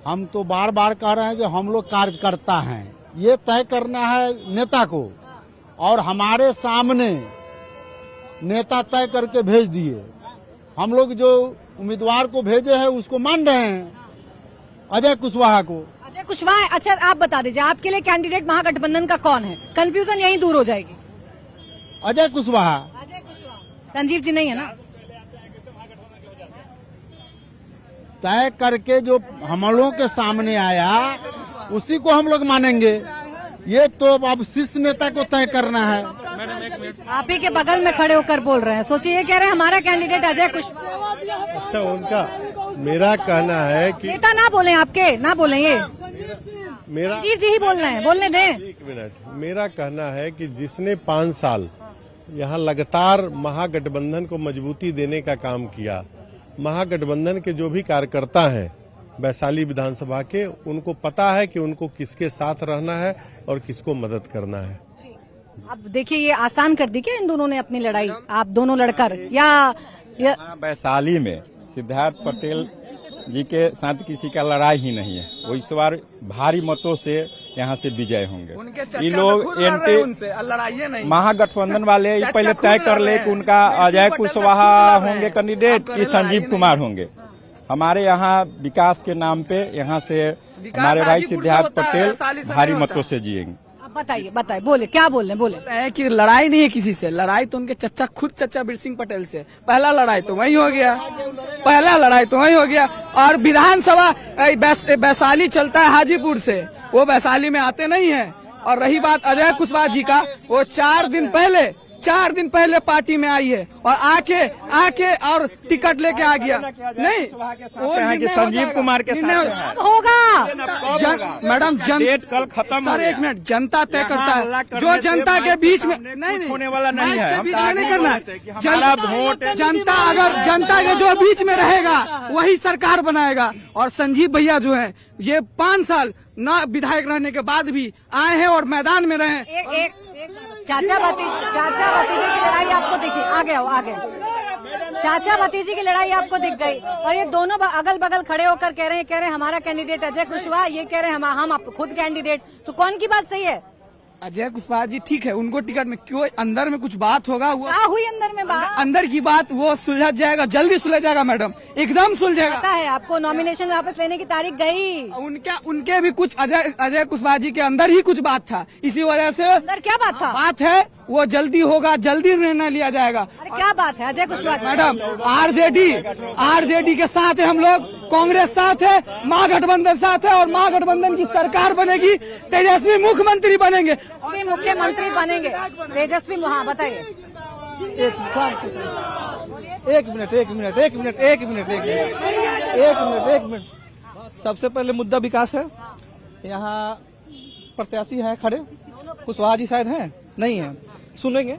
हम तो बार बार कह रहे हैं जो हम लोग कार्यकर्ता हैं, ये तय करना है नेता को, और हमारे सामने नेता तय करके भेज दिए। हम लोग जो उम्मीदवार को भेजे हैं उसको मान रहे हैं, अजय कुशवाहा को। अजय कुशवाहा, अच्छा आप बता दीजिए आपके लिए कैंडिडेट महागठबंधन का कौन है? कंफ्यूजन यहीं दूर हो जाएगी। अजय कुशवाहा। संजीव जी नहीं है ना? तय करके जो हम लोगों के सामने आया उसी को हम लोग मानेंगे। ये तो अब शीर्ष नेता को तय करना है। आप ही के बगल में खड़े होकर बोल रहे हैं। सोचिए, ये कह रहे हैं हमारा कैंडिडेट अजय कुशवाहा। अच्छा, उनका मेरा कहना है कि नेता ना बोले, आपके ना बोले, ये मेरा संजीव जी ही बोल रहे हैं, बोलने दें। 1 मिनट। मेरा कहना है कि जिसने 5 साल यहाँ लगातार महागठबंधन को मजबूती देने का काम किया, महागठबंधन के जो भी कार्यकर्ता हैं वैशाली विधानसभा के, उनको पता है कि उनको किसके साथ रहना है और किसको मदद करना है। अब देखिए, ये आसान कर दी क्या इन दोनों ने अपनी लड़ाई? आप दोनों लड़कर या वैशाली में सिद्धार्थ पटेल जी के साथ किसी का लड़ाई ही नहीं है। वो इस बार भारी मतों से यहाँ से विजय होंगे। ये लोग एंटी महागठबंधन वाले पहले तय कर ले कि उनका अजय कुशवाहा होंगे कैंडिडेट कि संजीव कुमार होंगे। हमारे यहाँ विकास के नाम पे यहाँ से हमारे भाई सिद्धार्थ पटेल भारी मतों से जीएंगे। बताइए, बोले क्या बोल रहे? बोले है कि लड़ाई नहीं है किसी से, लड़ाई तो उनके चच्चा खुद चच्चा बीर सिंह पटेल से। पहला लड़ाई तो वही हो गया, और विधानसभा वैशाली चलता है हाजीपुर से, वो वैशाली में आते नहीं है। और रही बात अजय कुशवाहा जी का, वो 4 दिन पहले पार्टी में आई है और आके और टिकट लेके आ गया। नहीं, वो कि संजीव कुमार के साथ होगा। मैडम, डेट कल खत्म हो गया। एक मिनट, जनता तय करता है। जो जनता के बीच में नहीं होने वाला नहीं है, बीच में नहीं करना है। जनता के जो बीच में रहेगा वही सरकार बनाएगा। और संजीव भैया जो है, ये 5 साल ना विधायक रहने के बाद भी आए हैं और मैदान में रहे। चाचा भतीजे की लड़ाई आपको दिखी? आगे चाचा भतीजी की लड़ाई आपको दिख गई, और ये दोनों अगल बगल खड़े होकर कह रहे हैं हमारा कैंडिडेट अजय कुशवाहा, ये कह रहे हैं हम खुद कैंडिडेट। तो कौन की बात सही है? अजय कुशवाहा जी ठीक है, उनको टिकट में क्यों, अंदर में कुछ बात होगा। क्या हुई अंदर में बात? अंदर की बात वो सुलझ जाएगा, जल्दी सुलझ जाएगा मैडम, एकदम सुलझेगा। पता है आपको नॉमिनेशन वापस लेने की तारीख गई। उनके भी कुछ अजय कुशवाहा जी के अंदर ही कुछ बात था, इसी वजह से। अंदर क्या बात था? बात है वो जल्दी होगा, जल्दी निर्णय लिया जाएगा। अरे क्या बात है अजय कुशवाहा? मैडम, आरजेडी के साथ है हम लोग, कांग्रेस साथ है, महागठबंधन साथ है, और महागठबंधन की सरकार बनेगी, तेजस्वी मुख्यमंत्री बनेंगे। मुख्यमंत्री बनेंगे तेजस्वी। हाँ बताइए। एक मिनट। सबसे पहले मुद्दा विकास है। यहाँ प्रत्याशी है खड़े, कुशवाहा जी शायद हैं, नहीं है, सुनेंगे।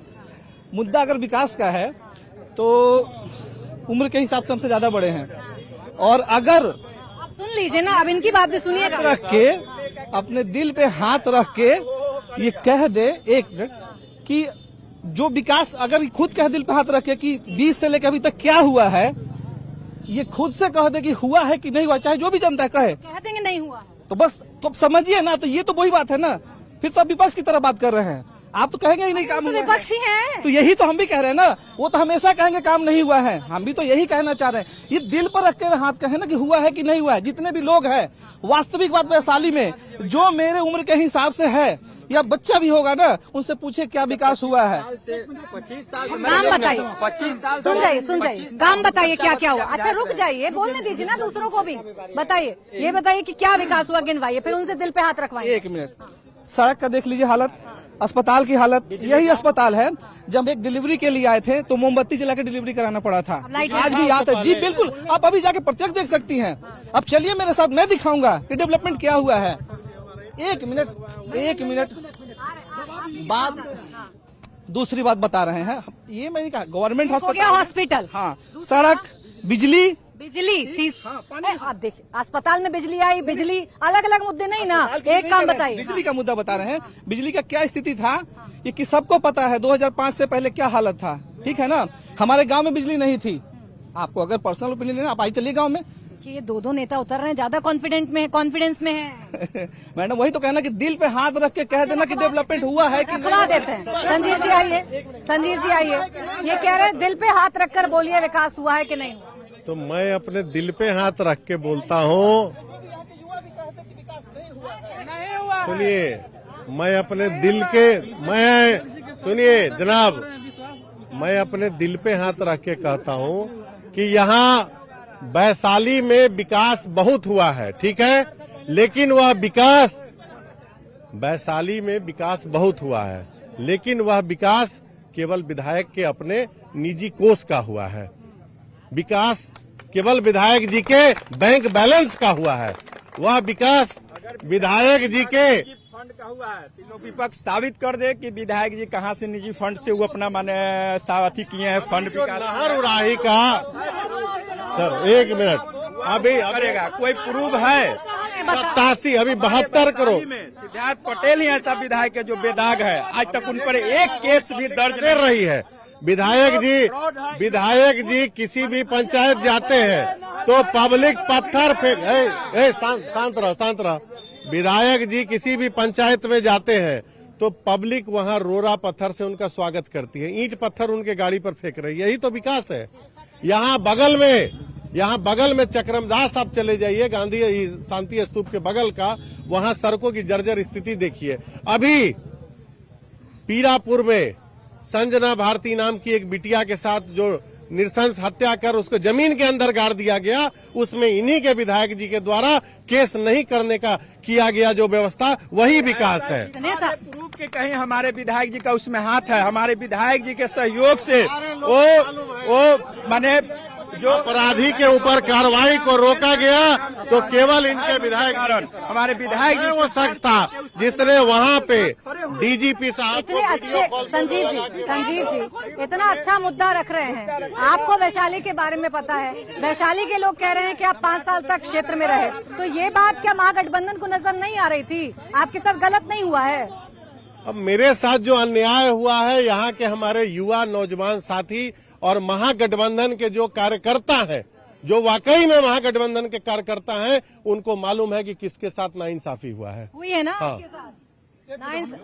मुद्दा अगर विकास का है तो उम्र के हिसाब से हमसे ज्यादा बड़े हैं, और अगर आप सुन लीजिए ना, अब इनकी बात भी सुनिएगा। रख के अपने दिल पे हाथ रख के ये कह दे, एक मिनट, कि जो विकास अगर खुद कह दिल पे हाथ रखे कि 20 से लेकर अभी तक क्या हुआ है, ये खुद से कह दे कि हुआ है कि नहीं हुआ, चाहे जो भी जनता कहे, कह देंगे नहीं हुआ है। तो बस तो अब समझिए ना, तो ये तो वही बात है ना, फिर तो आप विपक्ष की तरह बात कर रहे हैं। आप तो कहेंगे ही नहीं काम हुआ है। विपक्षी हैं। तो यही तो हम भी कह रहे हैं ना, वो तो हमेशा कहेंगे काम नहीं हुआ है, हम भी तो यही कहना चाह रहे हैं। ये दिल पर रख के हाथ कहे ना कि हुआ है कि नहीं हुआ है। जितने भी लोग हैं, वास्तविक बात वैशाली में जो मेरे उम्र के हिसाब से है या बच्चा भी होगा ना, उनसे पूछे क्या विकास हुआ है। काम बताइए, 25 साल सुन जाइए काम बताइए क्या क्या हुआ। अच्छा रुक जाइए, बोलने दीजिए ना दूसरों को भी। बताइए, ये बताइए कि क्या विकास हुआ, गिनवाइए, फिर उनसे दिल पे हाथ रखवाइए। 1 मिनट, सड़क का देख लीजिए हालत, अस्पताल की हालत। यही अस्पताल है जब एक डिलीवरी के लिए आए थे तो मोमबत्ती जला के डिलीवरी कराना पड़ा था। आज भी याद है जी, बिल्कुल। आप अभी जाके प्रत्यक्ष देख सकती हैं। अब चलिए मेरे साथ, मैं दिखाऊंगा कि डेवलपमेंट क्या हुआ है। 1 मिनट बात, दूसरी बात बता रहे हैं। ये मैंने कहा गवर्नमेंट हॉस्पिटल, हाँ, सड़क, बिजली 30। आप देखिए, अस्पताल में बिजली आई, बिजली अलग अलग मुद्दे नहीं ना, एक काम बताइए। बिजली का मुद्दा बता रहे हैं। बिजली का क्या स्थिति था ये कि सबको पता है। 2005 से पहले क्या हालत था, ठीक है ना। हमारे गांव में बिजली नहीं थी। आपको अगर पर्सनल ओपिनियन लेना, आप आई चलिए गांव में। कि ये दो नेता उतर रहे हैं, ज्यादा कॉन्फिडेंस में है। मैडम वही तो कहना कि दिल पे हाथ रख के कह देना कि डेवलपमेंट हुआ है कि रखवा देते हैं। संजीव जी आइए, ये कह रहे हैं दिल पे हाथ रखकर बोलिए विकास हुआ है कि नहीं। तो मैं अपने दिल पे हाथ रख के बोलता हूँ। सुनिए, मैं अपने दिल के, सुनिए जनाब, मैं अपने दिल पे हाथ रख के कहता हूँ कि यहाँ वैशाली में विकास बहुत हुआ है, ठीक है, लेकिन वह विकास, वैशाली में विकास बहुत हुआ है, लेकिन वह विकास केवल विधायक के अपने निजी कोष का हुआ है। विकास केवल विधायक जी के बैंक बैलेंस का हुआ है। वह विकास विधायक जी के फंड का हुआ है। तीनों विपक्ष साबित कर दे कि विधायक जी कहां से निजी फंड से वो अपना माने साथी किए हैं फंड नहर उड़ाही का। सर 1 मिनट, अभी करेगा कोई प्रूफ है? 87 अभी 72 करोड़। सिद्धार्थ पटेल ही ऐसा विधायक है जो बेदाग है, आज तक उन पर एक केस भी दर्ज कर रही है। विधायक जी किसी भी पंचायत जाते हैं तो पब्लिक पत्थर फेंक, शांत रहो। विधायक जी किसी भी पंचायत में जाते हैं तो पब्लिक वहां रोरा पत्थर से उनका स्वागत करती है, ईंट पत्थर उनके गाड़ी पर फेंक रही है। यही तो विकास है। यहाँ बगल में चक्रमदास आप चले जाइए, गांधी शांति स्तूप के बगल का, वहां सड़कों की जर्जर स्थिति देखिए। अभी पीरापुर में संजना भारती नाम की एक बिटिया के साथ जो नृशंस हत्या कर उसको जमीन के अंदर गाड़ दिया गया, उसमें इन्हीं के विधायक जी के द्वारा केस नहीं करने का किया गया जो व्यवस्था, वही विकास है। प्रूफ के कहीं हमारे विधायक जी का उसमें हाथ है। हमारे विधायक जी के सहयोग से वो माने जो अपराधी के ऊपर कार्रवाई को रोका गया तो केवल इनके विधायक, हमारे विधायक जी वो शख्स था जिसने वहाँ पे डीजीपी साहब इतने अच्छे, संजीव जी इतना अच्छा मुद्दा रख रहे हैं। आपको वैशाली के बारे में पता है, वैशाली के लोग कह रहे हैं कि आप 5 साल तक क्षेत्र में रहे, तो ये बात क्या महागठबंधन को नजर नहीं आ रही थी? आपके साथ गलत नहीं हुआ है? अब मेरे साथ जो अन्याय हुआ है, यहाँ के हमारे युवा नौजवान साथी और महागठबंधन के जो कार्यकर्ता हैं, जो वाकई में महागठबंधन के कार्यकर्ता हैं, उनको मालूम है कि किसके साथ नाइंसाफी हुआ है। हुई है ना? हाँ,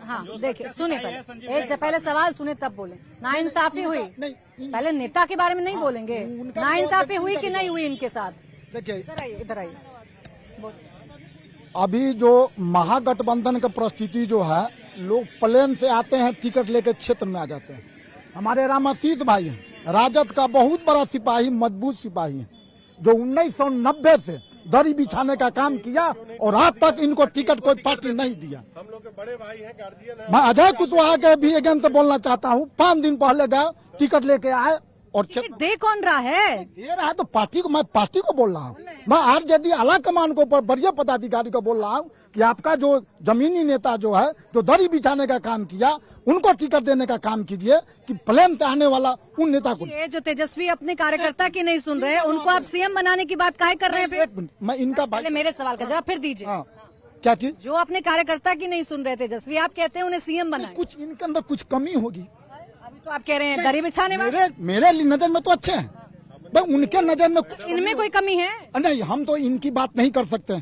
हाँ देखिए, सुने पहले सवाल सुने तब बोले। नाइंसाफी हुई, पहले नेता के बारे में नहीं बोलेंगे। नाइंसाफी हुई कि नहीं हुई इनके साथ? देखिए, इधर आइए। अभी जो महागठबंधन का परिस्थिति जो है, लोग प्लेन से आते हैं, टिकट लेके क्षेत्र में आ जाते हैं। हमारे रामाशीष भाई हैं, राजद का बहुत बड़ा सिपाही, मजबूत सिपाही है, जो 1990 से दरी बिछाने का काम किया और आज तक इनको टिकट कोई पार्टी नहीं दिया। हम लोग के बड़े भाई हैं, गार्जियन है। मैं अजय कुशवाहा के भी अगेंस्ट बोलना चाहता हूँ। 5 दिन पहले गए, टिकट लेके आए और दे कौन रहा है? दे रहा है तो पार्टी को, मैं पार्टी को बोल रहा हूँ। मैं आरजेडी आला कमान को, वरीय पदाधिकारी को बोल रहा हूँ कि आपका जो जमीनी नेता जो है, जो दरी बिछाने का काम किया, उनको टिकट देने का काम कीजिए कि प्लेन से आने वाला उन नेता को। ये जो तेजस्वी अपने कार्यकर्ता की नहीं सुन रहे, उनको आप सीएम बनाने की बात काहे कर रहे हैं? एक मिनट, मैं इनका पहले मेरे सवाल का जवाब फिर दीजिए। हाँ, क्या चीज? जो अपने कार्यकर्ता की नहीं सुन रहे तेजस्वी, आप कहते हैं उन्हें सीएम बनाएं। कुछ इनके अंदर कुछ कमी होगी। अभी तो आप कह रहे हैं दरी बिछाने वाले, मेरे नजर में तो अच्छे हैं भाई, उनके नजर में इनमें कोई कमी है? नहीं, हम तो इनकी बात नहीं कर सकते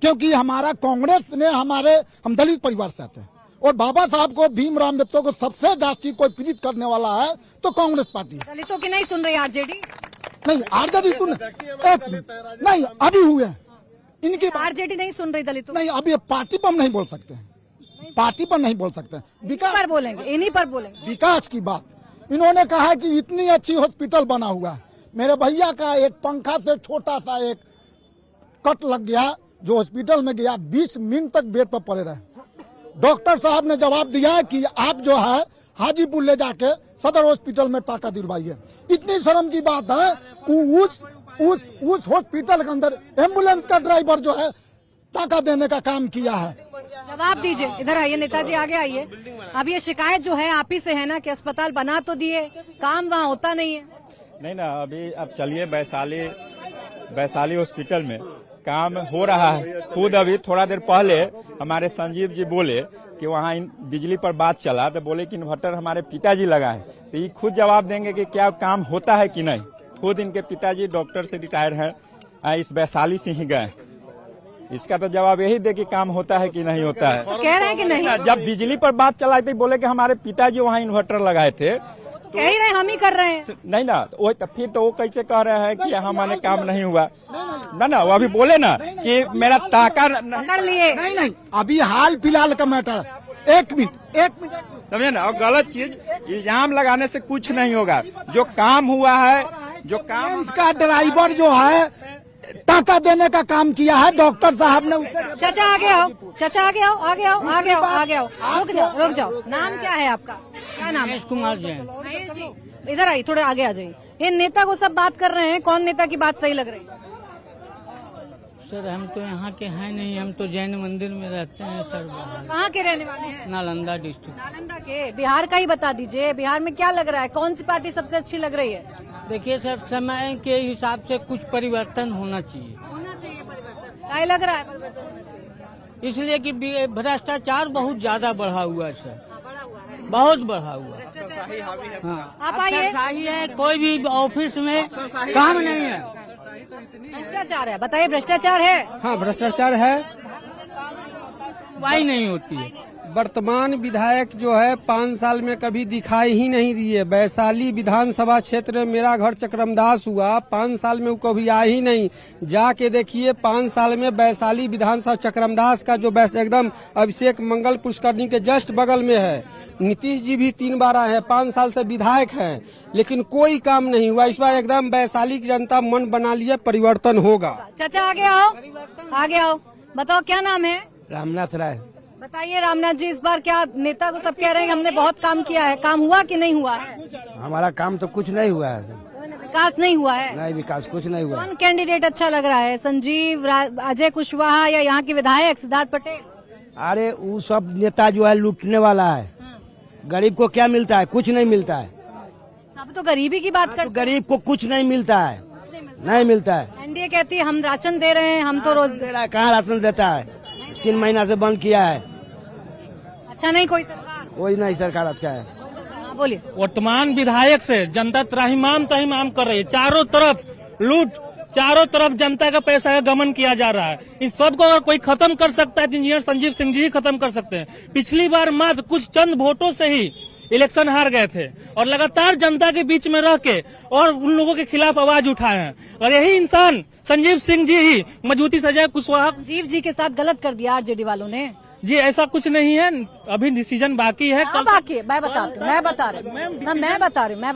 क्योंकि हमारा कांग्रेस ने हम दलित परिवार से आते हैं और बाबा साहब को, भीमराव अम्बेडकर को सबसे जाति कोई पीड़ित करने वाला है तो कांग्रेस पार्टी है। दलितों की नहीं सुन रही आरजेडी? नहीं, आरजेडी सुन, नहीं अभी हुए इनकी आरजेडी नहीं सुन रही दलितों? नहीं, अभी पार्टी पर हम नहीं बोल सकते हैं, पार्टी पर नहीं बोल सकते, विकास पर बोलेंगे, इन्हीं पर बोलेंगे। विकास की बात इन्होंने कहा कि इतनी अच्छी हॉस्पिटल बना हुआ है, मेरे भैया का एक पंखा से छोटा सा एक कट लग गया, जो हॉस्पिटल में गया 20 मिनट तक बेड पर पड़े रहे। डॉक्टर साहब ने जवाब दिया कि आप जो है हाजीपुर ले जाके सदर हॉस्पिटल में टाका दिलवाइए। इतनी शर्म की बात है, उस हॉस्पिटल के अंदर एम्बुलेंस का ड्राइवर जो है टाका देने का काम किया है। जवाब दीजिए, इधर आइए नेताजी, आगे आइए। अब ये शिकायत जो है आप ही से है ना कि अस्पताल बना तो दिए, काम वहाँ होता नहीं है? नहीं ना, अभी अब चलिए वैशाली हॉस्पिटल में काम हो रहा है। खुद अभी थोड़ा देर पहले हमारे संजीव जी बोले कि वहाँ बिजली पर बात चला तो बोले कि इन्वर्टर हमारे पिताजी लगा है, तो ये खुद जवाब देंगे कि क्या काम होता है कि नहीं। खुद इनके पिताजी डॉक्टर से रिटायर हैं, इस वैशाली से ही गए, इसका तो जवाब यही दे कि काम होता है कि नहीं होता है। तो कह रहे हैं कि नहीं? जब बिजली पर बात चलाई थी बोले कि हमारे पिताजी वहाँ इन्वर्टर लगाए थे, तो कह ही रहे हम ही कर रहे हैं। नहीं ना, वो फिर तो वो कैसे कह रहे हैं कि हमारे काम नहीं हुआ? ना वो अभी बोले ना कि मेरा टाका कर लिए। नहीं, अभी हाल फिलहाल का मैटर, एक मिनट समझे ना। और गलत चीज इल्जाम लगाने से कुछ नहीं होगा। जो काम हुआ है, जो काम का ड्राइवर जो है टाका देने का काम किया है डॉक्टर साहब ने। चाचा आगे आओ, चाचा आगे आओ, आगे आओ, आगे आओ, आगे आओ, रुक जाओ। नाम क्या है आपका? क्या नाम है? महेश कुमार जैन। महेश जी, इधर आइए, थोड़े आगे आ जाइए। ये नेता को सब बात कर रहे हैं, कौन नेता की बात सही लग रही है? सर हम तो यहाँ के हैं नहीं, हम तो जैन मंदिर में रहते हैं सर। कहाँ के रहने वाले हैं? नालंदा डिस्ट्रिक्ट। नालंदा के। बिहार का ही बता दीजिए, बिहार में क्या लग रहा है, कौन सी पार्टी सबसे अच्छी लग रही है? देखिए सर, समय के हिसाब से कुछ परिवर्तन होना चाहिए। होना चाहिए परिवर्तन। क्या लग रहा है परिवर्तन होना चाहिए? इसलिए कि भ्रष्टाचार बहुत ज्यादा बढ़ा हुआ है सर, बढ़ा हुआ है, बहुत बढ़ा हुआ है। हाँ, आप आइए। सही है, कोई भी ऑफिस में काम नहीं है, भ्रष्टाचार है। बताइए, भ्रष्टाचार है? हाँ, भ्रष्टाचार है, वाही नहीं होती है। वर्तमान विधायक जो है 5 साल में कभी दिखाई ही नहीं दिए। वैशाली विधानसभा क्षेत्र में मेरा घर चक्रमदास हुआ, 5 साल में वो कभी आए ही नहीं। जाके देखिए 5 साल में वैशाली विधानसभा चक्रमदास का जो एकदम अभिषेक मंगल पुष्करणी के जस्ट बगल में है। नीतीश जी भी 3 बार आए हैं, 5 साल से विधायक हैं, लेकिन कोई काम नहीं हुआ। इस बार एकदम वैशाली की जनता मन बना लिया, परिवर्तन होगा। चाचा आगे आओ, आगे आओ। बताओ क्या नाम है? रामनाथ राय। बताइए रामनाथ जी, इस बार क्या नेता को सब कह रहे हैं कि हमने बहुत काम किया है, काम हुआ कि नहीं हुआ है? हमारा काम तो कुछ नहीं हुआ है, विकास नहीं हुआ है। नहीं, विकास कुछ नहीं हुआ। कौन कैंडिडेट अच्छा लग रहा है, संजीव, अजय कुशवाहा या यहाँ के विधायक सिद्धार्थ पटेल? अरे वो सब नेता जो है लूटने वाला है। गरीब को क्या मिलता है? कुछ नहीं मिलता है। सब तो गरीबी की बात करते हैं। गरीब को कुछ नहीं मिलता है, नहीं मिलता है। एनडीए कहती है हम राशन दे रहे हैं, हम तो रोज दे रहा है। कहाँ राशन देता है? 3 महीना से बंद किया है। अच्छा नहीं कोई सरकार? कोई नहीं सरकार अच्छा है। बोलिए। वर्तमान विधायक से जनता त्राहिमाम तहिमाम कर रही है, चारों तरफ लूट, चारों तरफ जनता का पैसा का गमन किया जा रहा है। इस सब को अगर कोई खत्म कर सकता है तो इंजीनियर संजीव सिंह जी ही खत्म कर सकते हैं। पिछली बार मात्र कुछ चंद वोटों से ही इलेक्शन हार गए थे और लगातार जनता के बीच में रह के और उन लोगों के खिलाफ आवाज उठाए हैं, और यही इंसान संजीव सिंह जी ही मजबूती से अजय कुशवाहा संजीव जी के साथ गलत कर दिया आरजेडी वालों ने। जी ऐसा कुछ नहीं है, अभी डिसीजन बाकी है। कल बाकी है, मैं बता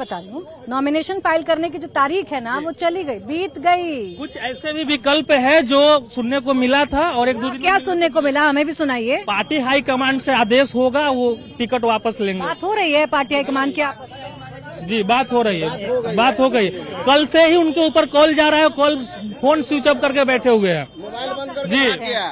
रही हूँ। नॉमिनेशन फाइल करने की जो तारीख है ना वो चली गई, बीत गई। कुछ ऐसे भी विकल्प है जो सुनने को मिला था, और एक दूसरे क्या सुनने को मिला, हमें भी सुनाइए। पार्टी हाईकमांड से आदेश होगा, वो टिकट वापस लेंगे। बात हो रही है पार्टी हाईकमांड की? जी बात हो रही है, बात हो गई। कल से ही उनके ऊपर कॉल जा रहा है, कॉल फोन स्विच ऑफ करके बैठे हुए हैं। जी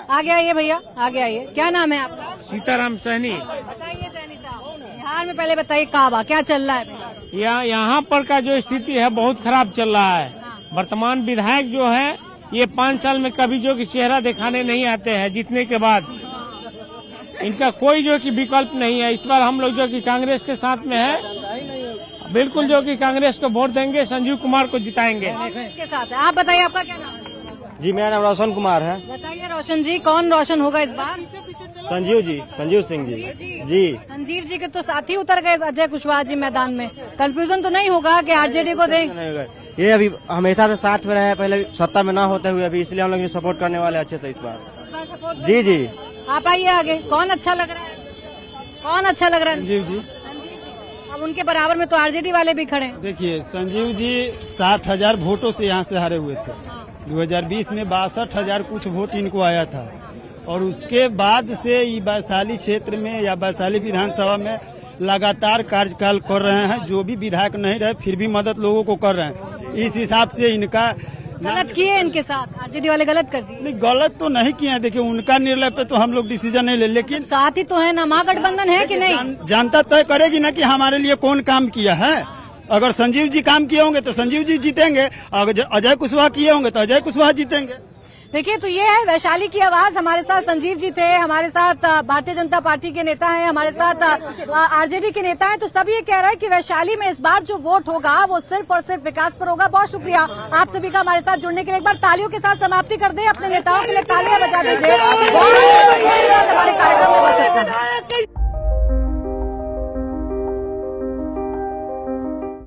आगे आइए भैया, आगे आइए। क्या नाम है आपका? सीताराम सहनी। बताइए सहनी साहब, बिहार में पहले बताइए काबा क्या चल रहा है? यहाँ पर का जो स्थिति है बहुत खराब चल रहा है। वर्तमान विधायक जो है ये 5 साल में कभी जो कि चेहरा दिखाने नहीं आते हैं, जीतने के बाद इनका कोई जो कि विकल्प नहीं है। इस बार हम लोग जो कि कांग्रेस के साथ में है, बिल्कुल जो कि कांग्रेस को वोट देंगे, संजीव कुमार को जिताएंगे। के साथ है। आप बताइए आपका क्या नाम है? जी मेरा नाम रोशन कुमार है। बताइए रोशन जी, कौन रोशन होगा इस बार? संजीव सिंह जी। संजीव जी के तो साथी उतर गए अजय कुशवाहा जी मैदान में। कंफ्यूजन तो नहीं होगा कि आरजेडी को दें? ये अभी हमेशा से साथ में रहे हैं, पहले सत्ता में ना होते हुए, अभी इसलिए हम लोग सपोर्ट करने वाले अच्छे से इस बार। जी। आप आइए आगे। कौन अच्छा लग रहा है? कौन अच्छा लग रहा है? संजीव जी। अब उनके बराबर में तो आरजेडी वाले भी खड़े हैं। देखिए संजीव जी 7,000 वोटों से यहाँ से हारे हुए थे। 2020 में 62,000 कुछ वोट इनको आया था, और उसके बाद से ये वैशाली क्षेत्र में या वैशाली विधानसभा में लगातार कार्यकाल कर रहे हैं। जो भी विधायक नहीं रहे फिर भी मदद लोगों को कर रहे हैं। इस हिसाब से इनका गलत किए इनके साथ, आरजेडी वाले गलत कर दिए। नहीं, गलत तो नहीं किए हैं। देखिए उनका निर्णय पे तो हम लोग डिसीजन नहीं ले, लेकिन साथ ही तो है ना, महागठबंधन है कि नहीं? जनता तय करेगी ना कि हमारे लिए कौन काम किया है। अगर संजीव जी काम किए होंगे तो संजीव जी जीतेंगे, अगर अजय कुशवाहा किए होंगे तो अजय कुशवाहा जीतेंगे। देखिए तो ये है वैशाली की आवाज। हमारे साथ संजीव जी थे, हमारे साथ भारतीय जनता पार्टी के नेता हैं, हमारे साथ आरजेडी के नेता हैं। तो सब ये कह रहे हैं कि वैशाली में इस बार जो वोट होगा वो सिर्फ और सिर्फ विकास पर होगा। बहुत शुक्रिया आप सभी का हमारे साथ जुड़ने के लिए। एक बार तालियों के साथ समाप्ति कर दें, अपने नेताओं के लिए तालियां बजा दीजिए। हमारे कार्यक्रम में बस इतना।